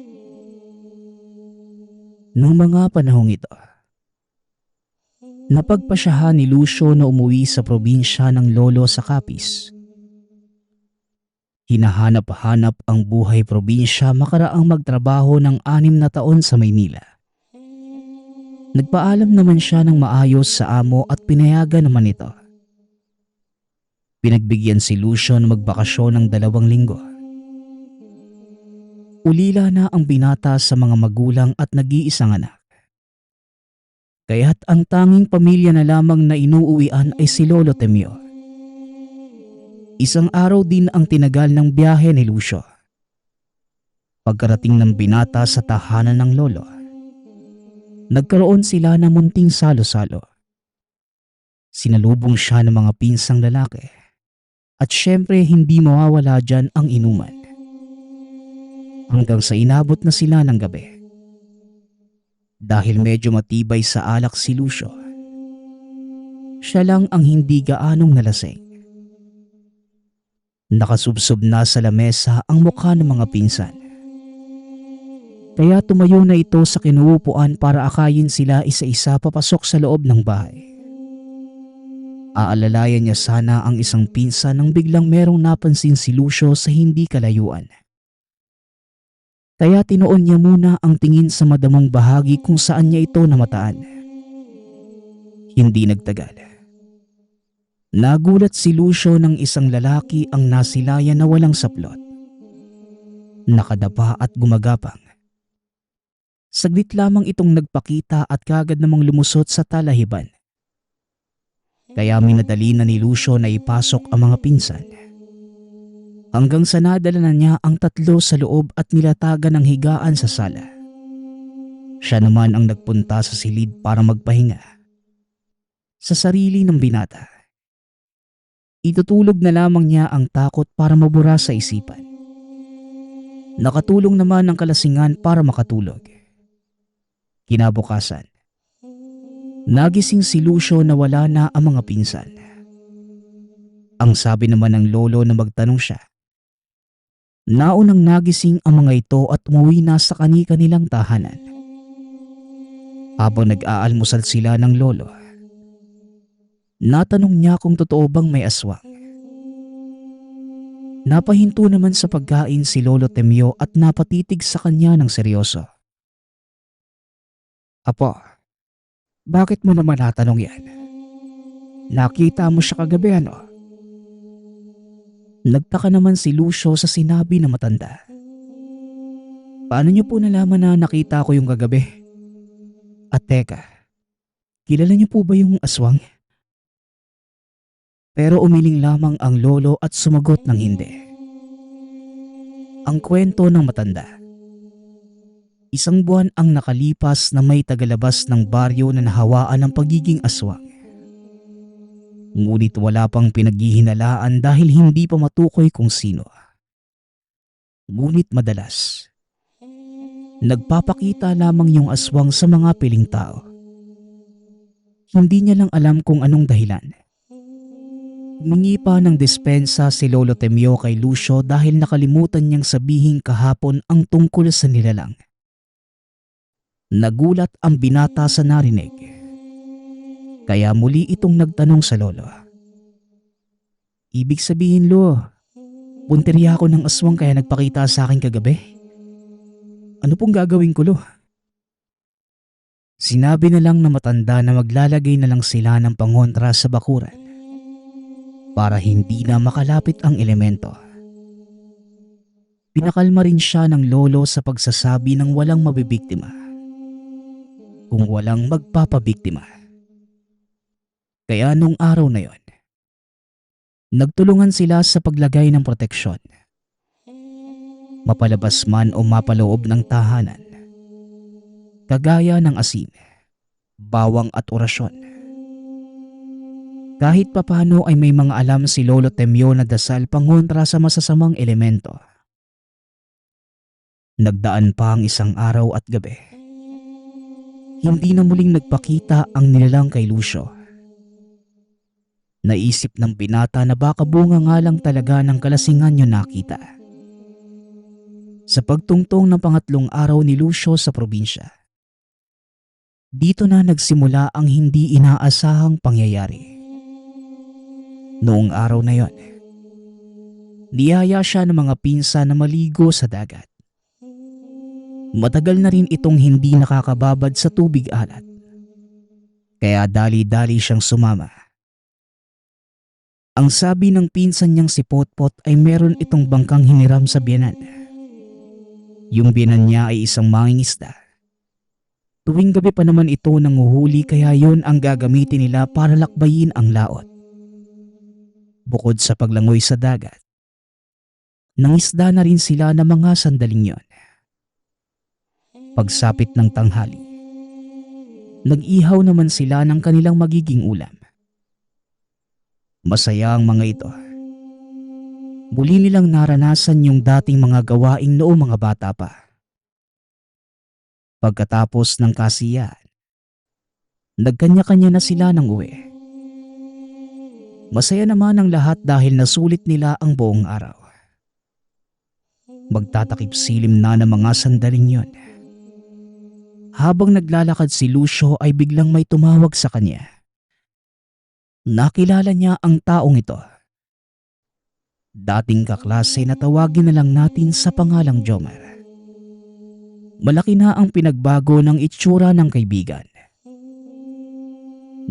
Noong mga panahong ito, napagpasyahan ni Lucio na umuwi sa probinsya ng lolo sa Capiz. Hinahanap-hanap ang buhay probinsya makaraang magtrabaho ng 6 na taon sa Maynila. Nagpaalam naman siya ng maayos sa amo at pinayagan naman ito. Pinagbigyan si Lucio na magbakasyon ng 2 linggo. Ulila na ang binata sa mga magulang at nag-iisang anak. Kaya't ang tanging pamilya na lamang na inuuwian ay si Lolo Temyo. Isang araw din ang tinagal ng biyahe ni Lucio. Pagkarating ng binata sa tahanan ng lolo, nagkaroon sila ng munting salo-salo. Sinalubong siya ng mga pinsang lalaki at syempre hindi mawawala dyan ang inuman. Hanggang sa inabot na sila ng gabi. Dahil medyo matibay sa alak si Lucio, siya lang ang hindi gaanong nalasing. Nakasubsob na sa lamesa ang mukha ng mga pinsan. Kaya tumayo na ito sa kinuupuan para akayin sila isa-isa papasok sa loob ng bahay. Aalalayan niya sana ang isang pinsan nang biglang merong napansin si Lucio sa hindi kalayuan. Kaya tinuon niya muna ang tingin sa madamong bahagi kung saan niya ito namataan. Hindi nagtagal. Nagulat si Lucio ng isang lalaki ang nasilayan na walang saplot. Nakadapa at gumagapang. Saglit lamang itong nagpakita at kagad namang lumusot sa talahiban. Kaya minadali na ni Lucio na ipasok ang mga pinsan. Hanggang sa nadala na niya ang 3 sa loob at nilatagan ng higaan sa sala. Siya naman ang nagpunta sa silid para magpahinga. Sa sarili ng binata. Itutulog na lamang niya ang takot para mabura sa isipan. Nakatulong naman ang kalasingan para makatulog. Kinabukasan, nagising si Lucio na wala na ang mga pinsan. Ang sabi naman ng lolo na magtanong siya. Naunang nagising ang mga ito at umuwi na sa kani-kanilang tahanan. Habang nag-aalmusal sila ng lolo, natanong niya kung totoo bang may aswang. Napahinto naman sa pagkain si Lolo Temyo at napatitig sa kanya ng seryoso. Apo, bakit mo naman natanong yan? Nakita mo siya kagabi ano? Nagtaka naman si Lucio sa sinabi na matanda. Paano niyo po nalaman na nakita ko yung kagabi? At teka, kilala niyo po ba yung aswang? Pero umiling lamang ang lolo at sumagot ng hindi. Ang kwento ng matanda. Isang buwan ang nakalipas na may tagalabas ng baryo na nahawaan ng pagiging aswang. Ngunit wala pang pinaghihinalaan dahil hindi pa matukoy kung sino. Ngunit madalas, nagpapakita lamang yung aswang sa mga piling tao. Hindi niya lang alam kung anong dahilan. Humingi pa ng dispensa si Lolo Temyo kay Lucio dahil nakalimutan niyang sabihin kahapon ang tungkol sa nilalang. Nagulat ang binata sa narinig. Kaya muli itong nagtanong sa lolo. Ibig sabihin, Lo, punteriya ako ng aswang kaya nagpakita sa akin kagabi? Ano pong gagawin ko, Lo? Sinabi na lang na matanda na maglalagay na lang sila ng pangontra sa bakuran para hindi na makalapit ang elemento. Pinakalma rin siya ng lolo sa pagsasabi ng walang mabibiktima kung walang magpapabiktima. Kaya nung araw na yon, Nagtulungan sila sa paglagay ng proteksyon. Mapalabas man o mapaloob ng tahanan. Kagaya ng asin, bawang at orasyon. Kahit papano ay may mga alam si Lolo Temyo na dasal pangontra sa masasamang elemento. Nagdaan pa ang isang araw at gabi. Hindi na muling nagpakita ang nilalang kay Lucio. Naisip ng binata na baka bunga nga lang talaga ng kalasingan yun nakita. Sa pagtungtong ng pangatlong araw ni Lucio sa probinsya, dito na nagsimula ang hindi inaasahang pangyayari. Noong araw na yon, niyaya siya ng mga pinsan na maligo sa dagat. Matagal na rin itong hindi nakakababad sa tubig alat. Kaya dali-dali siyang sumama. Ang sabi ng pinsan niyang si Potpot ay meron itong bangkang hiniram sa biyanan. Yung biyanan niya ay isang mangingisda. Tuwing gabi pa naman ito nanguhuli kaya yon ang gagamitin nila para lakbayin ang laot. Bukod sa paglangoy sa dagat, nangisda na rin sila ng mga sandaling yon. Pagsapit ng tanghali, nag-ihaw naman sila ng kanilang magiging ulam. Masaya ang mga ito. Muli nilang naranasan yung dating mga gawaing noong mga bata pa. Pagkatapos ng kasiyahan, nagkanya-kanya na sila ng uwi. Masaya naman ang lahat dahil nasulit nila ang buong araw. Magtatakip silim na ng mga sandaling yon. Habang naglalakad si Lucio ay biglang may tumawag sa kanya. Nakilala niya ang taong ito. Dating kaklase na tawagin na lang natin sa pangalang Jomar. Malaki na ang pinagbago ng itsura ng kaibigan.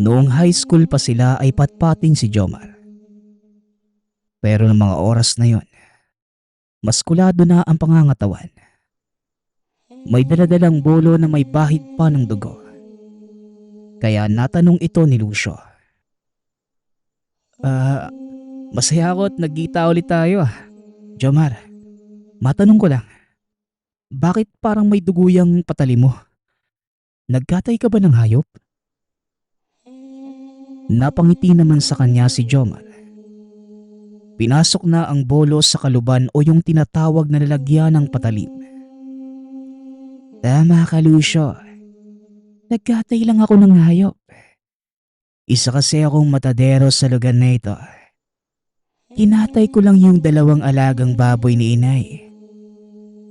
Noong high school pa sila ay patpating si Jomar. Pero ng mga oras na yon, maskulado na ang pangangatawan. May daladalang bolo na may bahid pa ng dugo. Kaya natanong ito ni Lucio. Masaya ako at nagkita ulit tayo Jomar, matanong ko lang. Bakit parang may dugo yung patali mo? Nagkatay ka ba ng hayop? Napangiti naman sa kanya si Jomar. Pinasok na ang bolo sa kaluban o yung tinatawag na lalagyan ng patalim. Tama ka, Lucio. Nagkatay lang ako ng hayop. Isa kasi akong matadero sa lugar na ito. Kinatay ko lang yung 2 alagang baboy ni inay.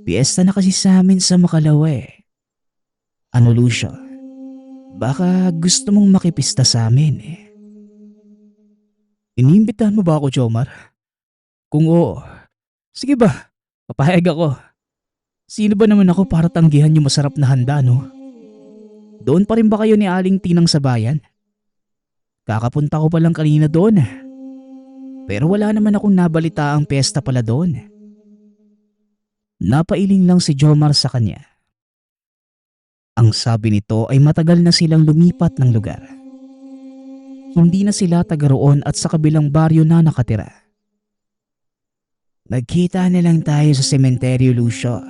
Piyesta na kasi sa amin sa Makalawa Ano, Lucio? Baka gusto mong makipista sa amin Iniimbitahan mo ba ako, Jomar? Kung oo, sige ba, papayag ako. Sino ba naman ako para tanggihan yung masarap na handa, no? Doon pa rin ba kayo ni Aling Tinang sa bayan? Kakapunta ko pa lang kanina doon Pero wala naman akong nabalita ang piyesta pala doon. Napailing lang si Jomar sa kanya. Ang sabi nito ay matagal na silang lumipat ng lugar. Hindi na sila taga roon at sa kabilang baryo na nakatira. Magkita na lang tayo sa sementeryo, Lucio.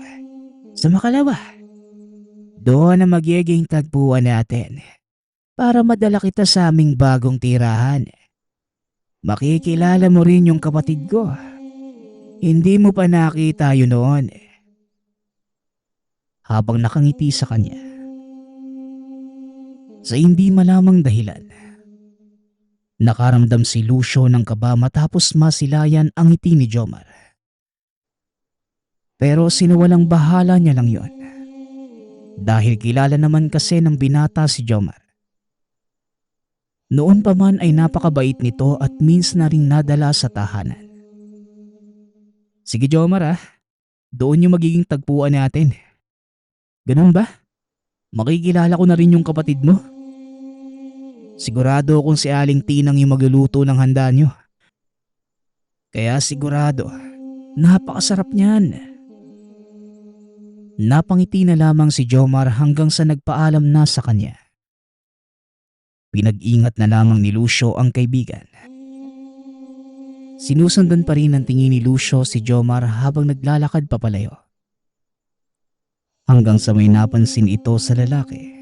Sa Makalawa. Doon na magiging tagpuan natin para madala kita sa aming bagong tirahan. Makikilala mo rin yung kapatid ko. Hindi mo pa nakita yun noon Habang nakangiti sa kanya. Sa hindi malamang dahilan, nakaramdam si Lucio ng kaba matapos masilayan ang ngiti ni Jomar. Pero sinawalang bahala niya lang yon. Dahil kilala naman kasi ng binata si Jomar. Noon pa man ay napakabait nito at minsan na ring nadala sa tahanan. Sige Jomar doon yung magiging tagpuan natin. Ganun ba? Makikilala ko na rin yung kapatid mo. Sigurado akong si Aling Tinang yung magluluto ng handa nyo. Kaya sigurado, napakasarap niyan. Napangiti na lamang si Jomar hanggang sa nagpaalam na sa kanya. Pinag-ingat na lamang ni Lucio ang kaibigan. Sinusundan pa rin ng tingin ni Lucio si Jomar habang naglalakad papalayo. Hanggang sa may napansin ito sa lalaki.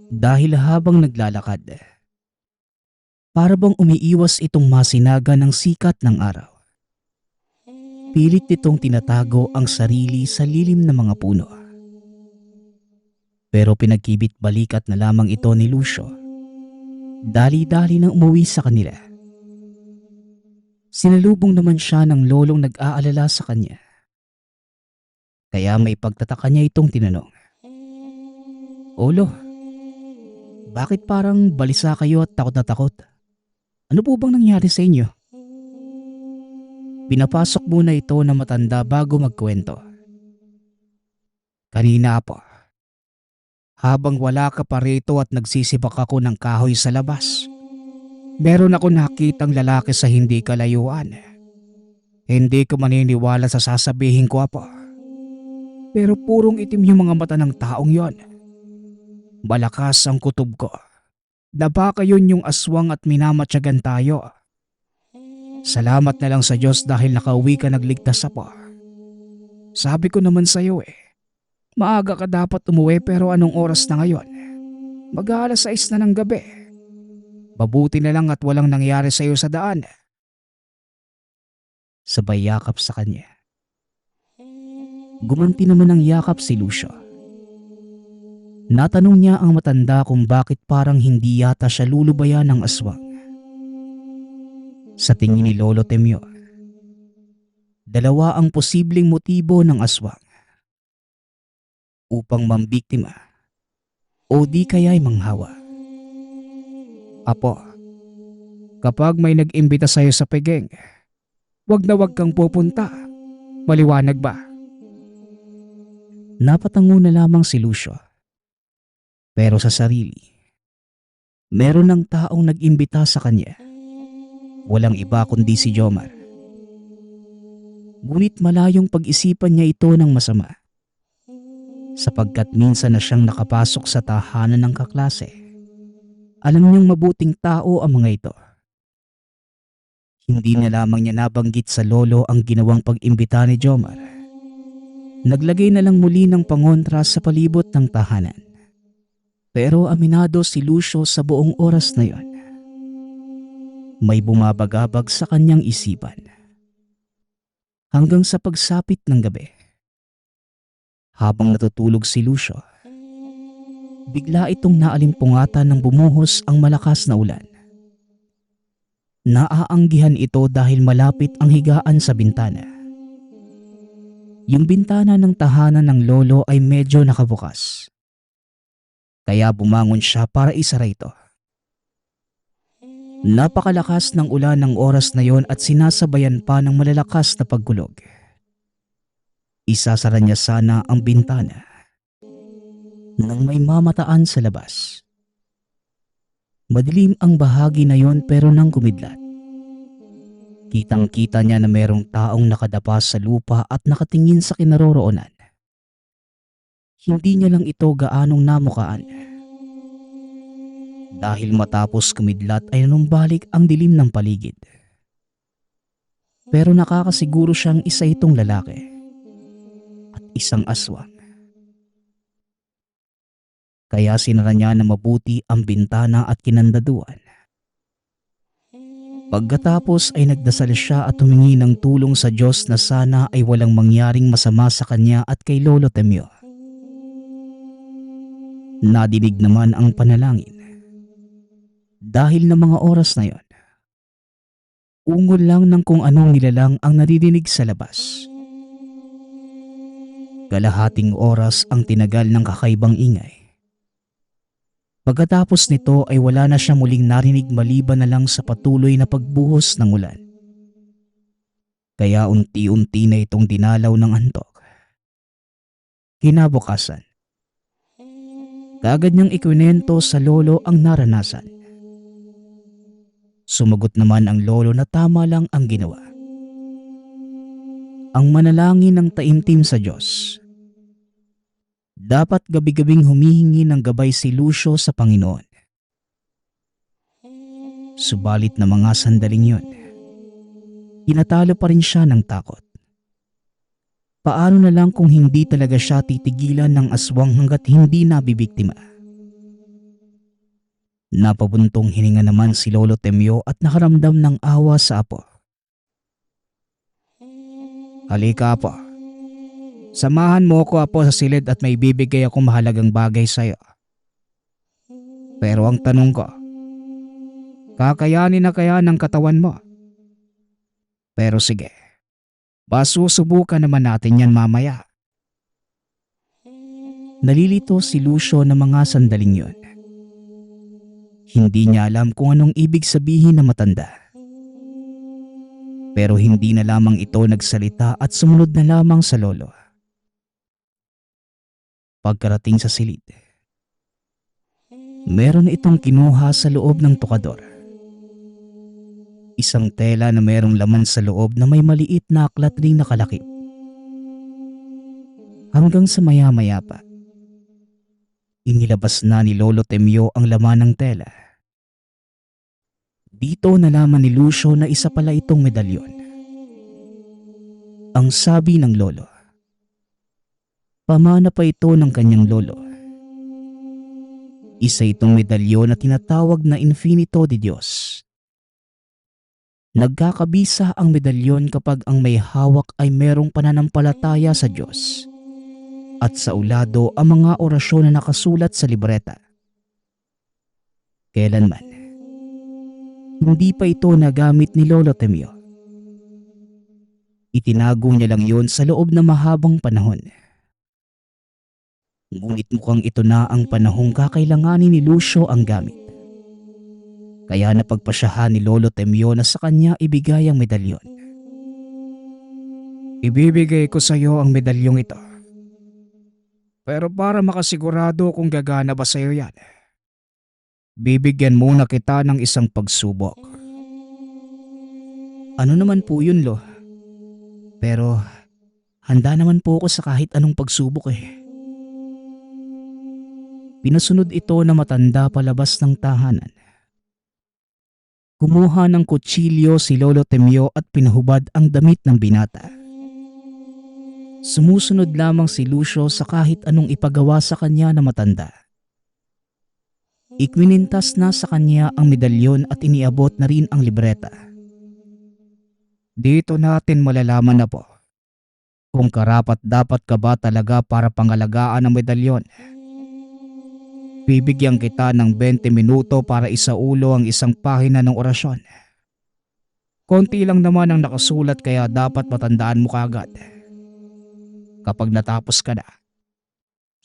Dahil habang naglalakad, para bang umiiwas itong masinaga ng sikat ng araw. Pilit nitong tinatago ang sarili sa lilim ng mga puno. Pero pinagkibit balikat na lamang ito ni Lucio. Dali-dali nang umuwi sa kanila. Sinalubong naman siya ng lolong nag-aalala sa kanya. Kaya may pagtataka niya itong tinanong. "Olo, bakit parang balisa kayo at takot na takot? Ano po bang nangyari sa inyo?" Pinapasok muna ito na matanda bago magkwento. "Kanina po, habang wala ka pa rito at nagsisibak ako ng kahoy sa labas, meron ako nakitang lalaki sa hindi kalayuan. Hindi ko maniniwala sa sasabihin ko, apo. Pero purong itim yung mga mata ng taong yon. Malakas ang kutob ko. Na baka yun yung aswang at minamatyagan tayo. Salamat na lang sa Diyos dahil nakauwi ka nagligtas, apo. Sabi ko naman sa'yo maaga ka dapat umuwi pero anong oras na ngayon? Mag-aalas 6 na ng gabi. Mabuti na lang at walang nangyari sa iyo sa daan." Sabay yakap sa kanya. Gumanti naman ng yakap si Lucio. Natanong niya ang matanda kung bakit parang hindi yata siya lulubayan ng aswang. Sa tingin ni Lolo Temyo, dalawa ang posibleng motibo ng aswang. Upang mambiktima o di kaya'y manghawa. "Apo, kapag may nag-imbita sa'yo sa pegeng, wag na wag kang pupunta. Maliwanag ba?" Napatango na lamang si Lucio. Pero sa sarili, meron ng taong nag-imbita sa kanya. Walang iba kundi si Jomar. Ngunit malayong pag-isipan niya ito ng masama. Sapagkat minsan na siyang nakapasok sa tahanan ng kaklase. Alam niyang mabuting tao ang mga ito. Hindi na lamang niya nabanggit sa lolo ang ginawang pag-imbita ni Jomar. Naglagay na lang muli ng pangontra sa palibot ng tahanan. Pero aminado si Lucio sa buong oras na yon. May bumabagabag sa kanyang isipan. Hanggang sa pagsapit ng gabi. Habang natutulog si Lucio, bigla itong naalimpungatan ng bumuhos ang malakas na ulan. Naaanggihan ito dahil malapit ang higaan sa bintana. Yung bintana ng tahanan ng lolo ay medyo nakabukas. Kaya bumangon siya para isara ito. Napakalakas ng ulan ng oras na yon at sinasabayan pa ng malalakas na pagkulog. Isasara niya sana ang bintana nang may mamataan sa labas. Madilim ang bahagi na yon pero nang kumidlat, kitang-kita niya na mayroong taong nakadapa sa lupa at nakatingin sa kinaroroonan. Hindi niya lang ito gaanong namukaan. Dahil matapos kumidlat ay nanumbalik ang dilim ng paligid. Pero nakakasiguro siyang isa itong lalaki at isang aswang. Kaya sinara niya na mabuti ang bintana at kinandaduan. Pagkatapos ay nagdasal siya at humingi ng tulong sa Diyos na sana ay walang mangyaring masama sa kanya at kay Lolo Temyo. Nadinig naman ang panalangin. Dahil ng mga oras na yon, ungol lang ng kung anong nilalang ang naririnig sa labas. Kalahating oras ang tinagal ng kakaibang ingay. Pagkatapos nito ay wala na siya muling narinig maliban na lang sa patuloy na pagbuhos ng ulan. Kaya unti-unti na itong dinalaw ng antok. Kinabukasan, kaagad niyang ikwinento sa lolo ang naranasan. Sumagot naman ang lolo na tama lang ang ginawa. Ang manalangin ng taimtim sa Diyos. Dapat gabi-gabing humihingi ng gabay si Lucio sa Panginoon. Subalit na mga sandaling yon, tinatalo pa rin siya ng takot. Paano na lang kung hindi talaga siya titigilan ng aswang hanggat hindi nabibiktima? Napabuntong hininga naman si Lolo Temyo at nakaramdam ng awa sa apo. Halika Apo. Samahan mo ko Apo sa silid at may bibigay akong mahalagang bagay sa'yo. Pero ang tanong ko, kakayanin na kaya ng katawan mo? Pero sige, masusubukan naman natin yan mamaya. Nalilito si Lucio ng mga sandaling yun. Hindi niya alam kung anong ibig sabihin na matanda. Pero hindi na lamang ito nagsalita at sumunod na lamang sa lolo. Pagkarating sa silid, meron itong kinuha sa loob ng tukador. Isang tela na merong laman sa loob na may maliit na aklat ring nakalakip. Hanggang sa maya-maya pa, inilabas na ni Lolo Temyo ang laman ng tela. Dito nalaman ni Lucio na isa pala itong medalyon. Ang sabi ng lolo, pamana pa ito ng kanyang lolo. Isa itong medalyon na tinatawag na Infinito de Dios. Nagkakabisa ang medalyon kapag ang may hawak ay merong pananampalataya sa Diyos at sa ulado ang mga orasyon na nakasulat sa libreta. Kailanman, hindi pa ito nagamit ni Lolo Temyo. Itinago niya lang yon sa loob na mahabang panahon. Ngunit mukhang ito na ang panahong kakailanganin ni Lucio ang gamit. Kaya napagpasyahan ni Lolo Temyo na sa kanya ibigay ang medalyon. Ibibigay ko sa iyo ang medalyong ito. Pero para makasigurado kung gagana ba sa iyo yan, bibigyan muna kita ng isang pagsubok. Ano naman po yun, Lo? Pero handa naman po ako sa kahit anong pagsubok eh. Pinasunod ito na matanda palabas ng tahanan. Kumuha ng kutsilyo si Lolo Temyo at pinahubad ang damit ng binata. Sumusunod lamang si Lucio sa kahit anong ipagawa sa kanya na matanda. Ikwinintas na sa kanya ang medalyon at iniabot na rin ang libreta. Dito natin malalaman na po kung karapat dapat ka ba talaga para pangalagaan ang medalyon. Bibigyan kita ng 20 minuto para isaulo ang isang pahina ng orasyon. Konti lang naman ang nakasulat kaya dapat matandaan mo kaagad. Kapag natapos ka na,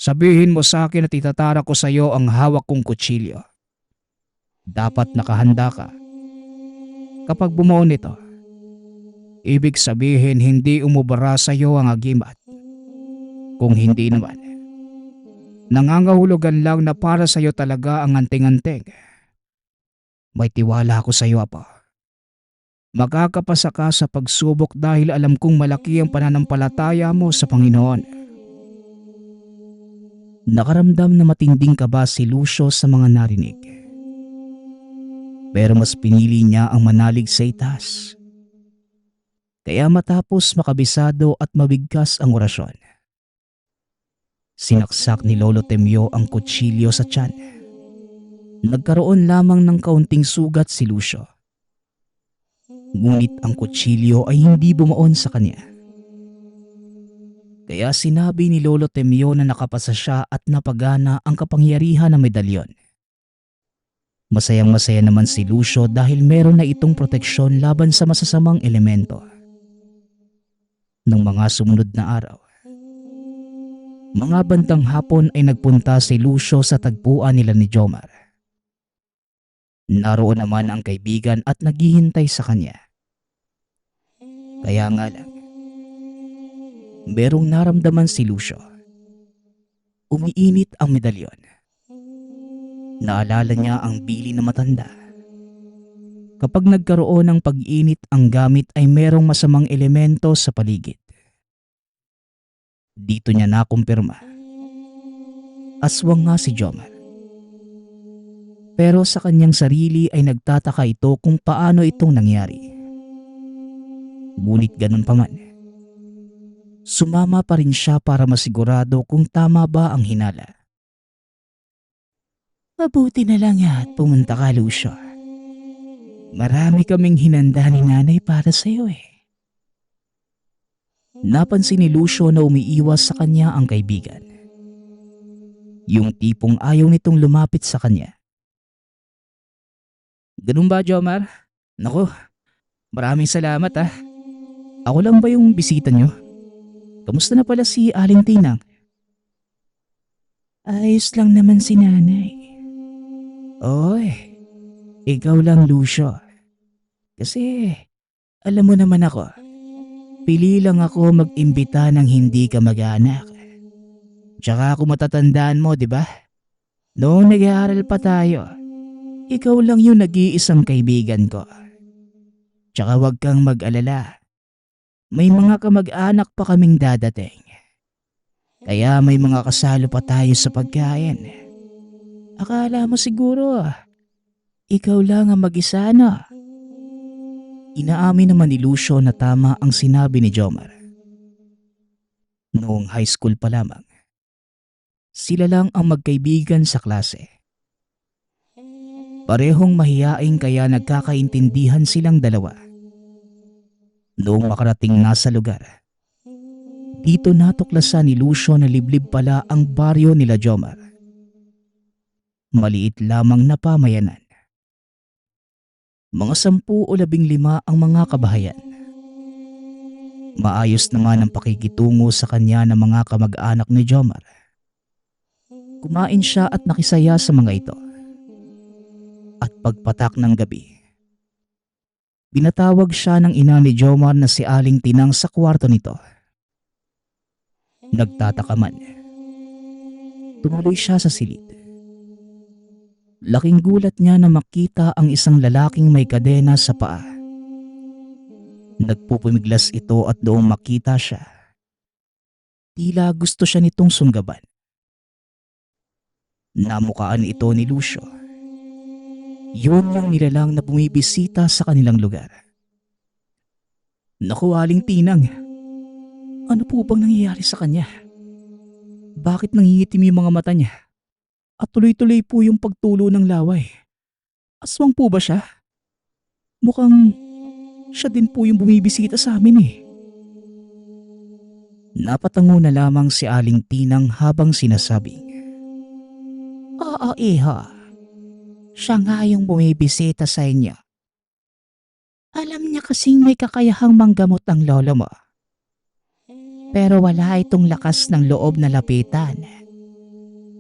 sabihin mo sa akin at itatara ko sa iyo ang hawak kong kutsilyo. Dapat nakahanda ka. Kapag bumuo nito, ibig sabihin hindi umubara sa iyo ang agimat. Kung hindi naman, nangangahulugan lang na para sa iyo talaga ang anting-anting. May tiwala ako sa iyo, Apo. Makakapasa ka sa pagsubok dahil alam kong malaki ang pananampalataya mo sa Panginoon. Nakaramdam na matinding kaba si Lucio sa mga narinig. Pero mas pinili niya ang manalig sa itaas. Kaya matapos makabisado at mabigkas ang orasyon, sinaksak ni Lolo Temyo ang kutsilyo sa tiyan. Nagkaroon lamang ng kaunting sugat si Lucio. Ngunit ang kutsilyo ay hindi bumaon sa kanya. Kaya sinabi ni Lolo Temyo na nakapasa siya at napagana ang kapangyarihan ng medalyon. Masayang-masaya naman si Lucio dahil meron na itong proteksyon laban sa masasamang elemento. Nang mga sumunod na araw, mga bandang hapon ay nagpunta si Lucio sa tagpuan nila ni Jomar. Naroon naman ang kaibigan at naghihintay sa kanya. Kaya nga lang, merong naramdaman si Lucio. Umiinit ang medalyon. Naalala niya ang bili na matanda. Kapag nagkaroon ng pag-init ang gamit ay merong masamang elemento sa paligid. Dito niya nakumpirma. Aswang nga si Jomar. Pero sa kanyang sarili ay nagtataka ito kung paano itong nangyari. Ngunit ganun pa man, sumama pa rin siya para masigurado kung tama ba ang hinala. Mabuti na lang at pumunta ka, Lucio. Marami kaming hinanda ni nanay para sa'yo eh. Napansin ni Lucio na umiiwas sa kanya ang kaibigan. Yung tipong ayaw nitong lumapit sa kanya. Ganun ba, Jomar? Naku, maraming salamat ah. Ako lang ba yung bisita nyo? Kamusta na pala si Aling Tinang? Ayos lang naman si nanay. Oy, ikaw lang, Lucio. Kasi alam mo naman ako, pili lang ako mag-imbita ng hindi ka mag-anak. Tsaka kung matatandaan mo, di ba? Noong nag-aaral pa tayo, ikaw lang yung nag-iisang kaibigan ko. Tsaka huwag kang mag-alala. May mga kamag-anak pa kaming dadating. Kaya may mga kasalo pa tayo sa pagkain. Akala mo siguro, ikaw lang ang mag-isa na. Inaamin naman ni Lucio na tama ang sinabi ni Jomar. Noong high school pa lamang, sila lang ang magkaibigan sa klase. Parehong mahiyain kaya nagkakaintindihan silang dalawa. Noong makarating na sa lugar, dito natuklasan ni Lucio na liblib pala ang baryo nila Jomar. Maliit lamang na pamayanan. Mga 10 o 15 ang mga kabahayan. Maayos naman ang pakikitungo sa kanya ng mga kamag-anak ni Jomar. Kumain siya at nakisaya sa mga ito. At pagpatak ng gabi, binatawag siya ng ina ni Jomar na si Aling Tinang sa kwarto nito. Nagtataka man. Tumuloy siya sa silid. Laking gulat niya na makita ang isang lalaking may kadena sa paa. Nagpupumiglas ito at doong makita siya, tila gusto siya nitong sunggaban. Namukaan ito ni Lucio. Yun yung nilalang na bumibisita sa kanilang lugar. Naku, Aling Tinang, ano po bang nangyayari sa kanya? Bakit nangingitim yung mga mata niya? At tuloy-tuloy po yung pagtulo ng laway. Aswang po ba siya? Mukhang siya din po yung bumibisita sa amin eh. Napatango na lamang si Aling Tinang habang sinasabing, Oo, iho. Siya nga yung bumibisita sa inyo. Alam niya kasing may kakayahang manggamot ang lolo mo. Pero wala itong lakas ng loob na lapitan.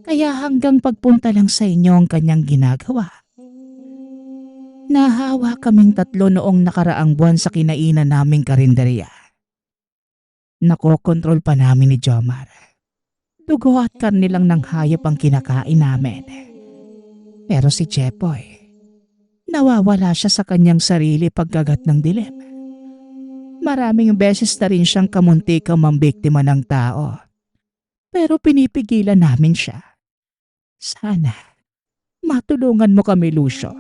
Kaya hanggang pagpunta lang sa inyo ang kanyang ginagawa. Nahawa kaming 3 noong nakaraang buwan sa kinainan naming karinderya. Nakokontrol pa namin ni Jomar. Dugo at karne lang ng hayop ang kinakain namin. Pero si Jepoy, nawawala siya sa kanyang sarili pagkagat ng dilim. Maraming beses na rin siyang kamuntikang mambiktima ng tao. Pero pinipigilan namin siya. Sana, matulungan mo kami, Lucio.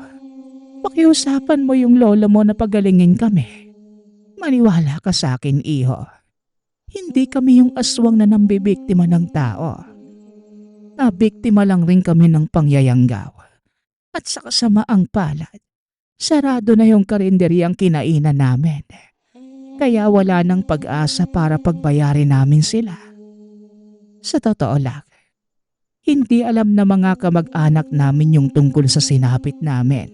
Pakiusapan mo yung lolo mo na pagalingin kami. Maniwala ka sa akin, iho. Hindi kami yung aswang na nambibiktima ng tao. Nabiktima lang rin kami ng pangyayanggaw. At sa kasamaang palad, sarado na yung karinderyang kinainan namin. Kaya wala nang pag-asa para pagbayarin namin sila. Sa totoo lang, hindi alam na mga kamag-anak namin yung tungkol sa sinapit namin.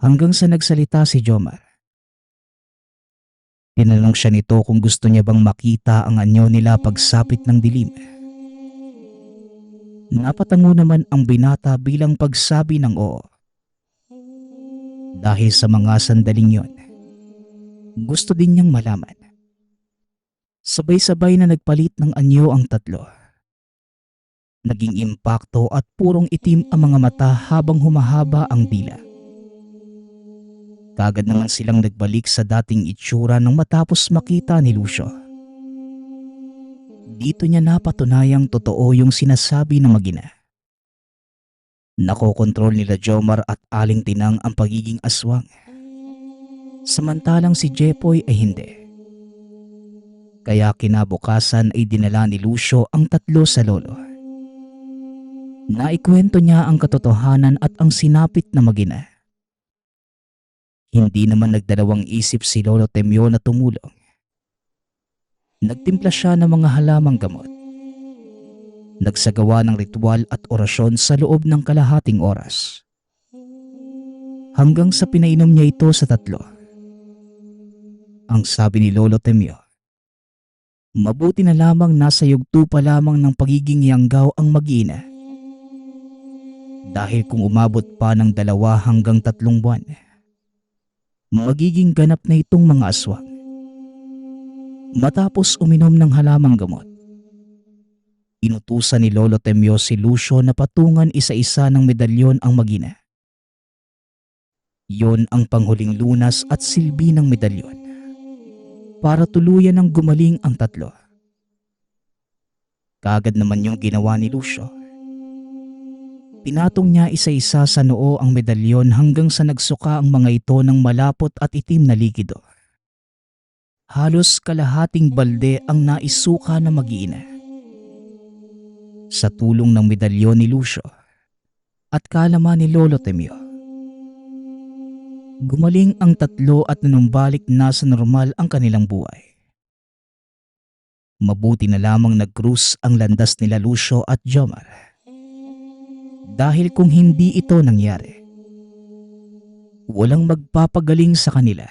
Hanggang sa nagsalita si Jomar. Tinanong siya nito kung gusto niya bang makita ang anyo nila pagsapit ng dilim. Napatango naman ang binata bilang pagsabi ng oo. Dahil sa mga sandaling yon, gusto din niyang malaman. Sabay-sabay na nagpalit ng anyo ang 3. Naging impakto at purong itim ang mga mata habang humahaba ang dila. Kagad naman silang nagbalik sa dating itsura nang matapos makita ni Lucio. Dito niya napatunayang totoo yung sinasabi ng mag-ina. Nakokontrol nila Jomar at Aling Tinang ang pagiging aswang. Samantalang si Jepoy ay hindi. Kaya kinabukasan ay dinala ni Lucio ang tatlo sa lolo. Naikwento niya ang katotohanan at ang sinapit na mag-ina. Hindi naman nagdalawang isip si Lolo Temyo na tumulong. Nagtimpla siya ng mga halamang gamot. Nagsagawa ng ritual at orasyon sa loob ng kalahating oras. Hanggang sa pinainom niya ito sa tatlo. Ang sabi ni Lolo Temyo, mabuti na lamang nasa yugto pa lamang ng pagiging yanggaw ang mag-ina. Dahil kung umabot pa ng 2 hanggang 3 buwan, magiging ganap na itong mga aswang. Matapos uminom ng halamang gamot, inutusan ni Lolo Temyo si Lucio na patungan isa-isa ng medalyon ang mag-ina. Yon ang panghuling lunas at silbi ng medalyon para tuluyan ng gumaling ang tatlo. Kaagad naman yung ginawa ni Lucio. Pinatong niya isa-isa sa noo ang medalyon hanggang sa nagsuka ang mga ito ng malapot at itim na likido. Halos kalahating balde ang naisuka na mag-iina. Sa tulong ng medalyon ni Lucio at kalaman ni Lolo Temyo, gumaling ang tatlo at nanumbalik na sa normal ang kanilang buhay. Mabuti na lamang nag-cruise ang landas nila Lucio at Jomar. Dahil kung hindi ito nangyari, walang magpapagaling sa kanila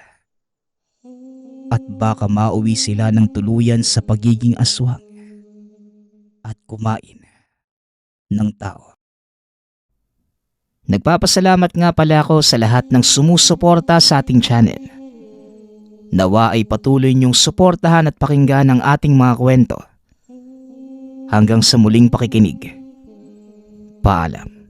at baka mauwi sila ng tuluyan sa pagiging aswang at kumain ng tao. Nagpapasalamat nga pala ako sa lahat ng sumusuporta sa ating channel. Nawa ay patuloy niyong suportahan at pakinggan ang ating mga kwento. Hanggang sa muling pakikinig. Paalam.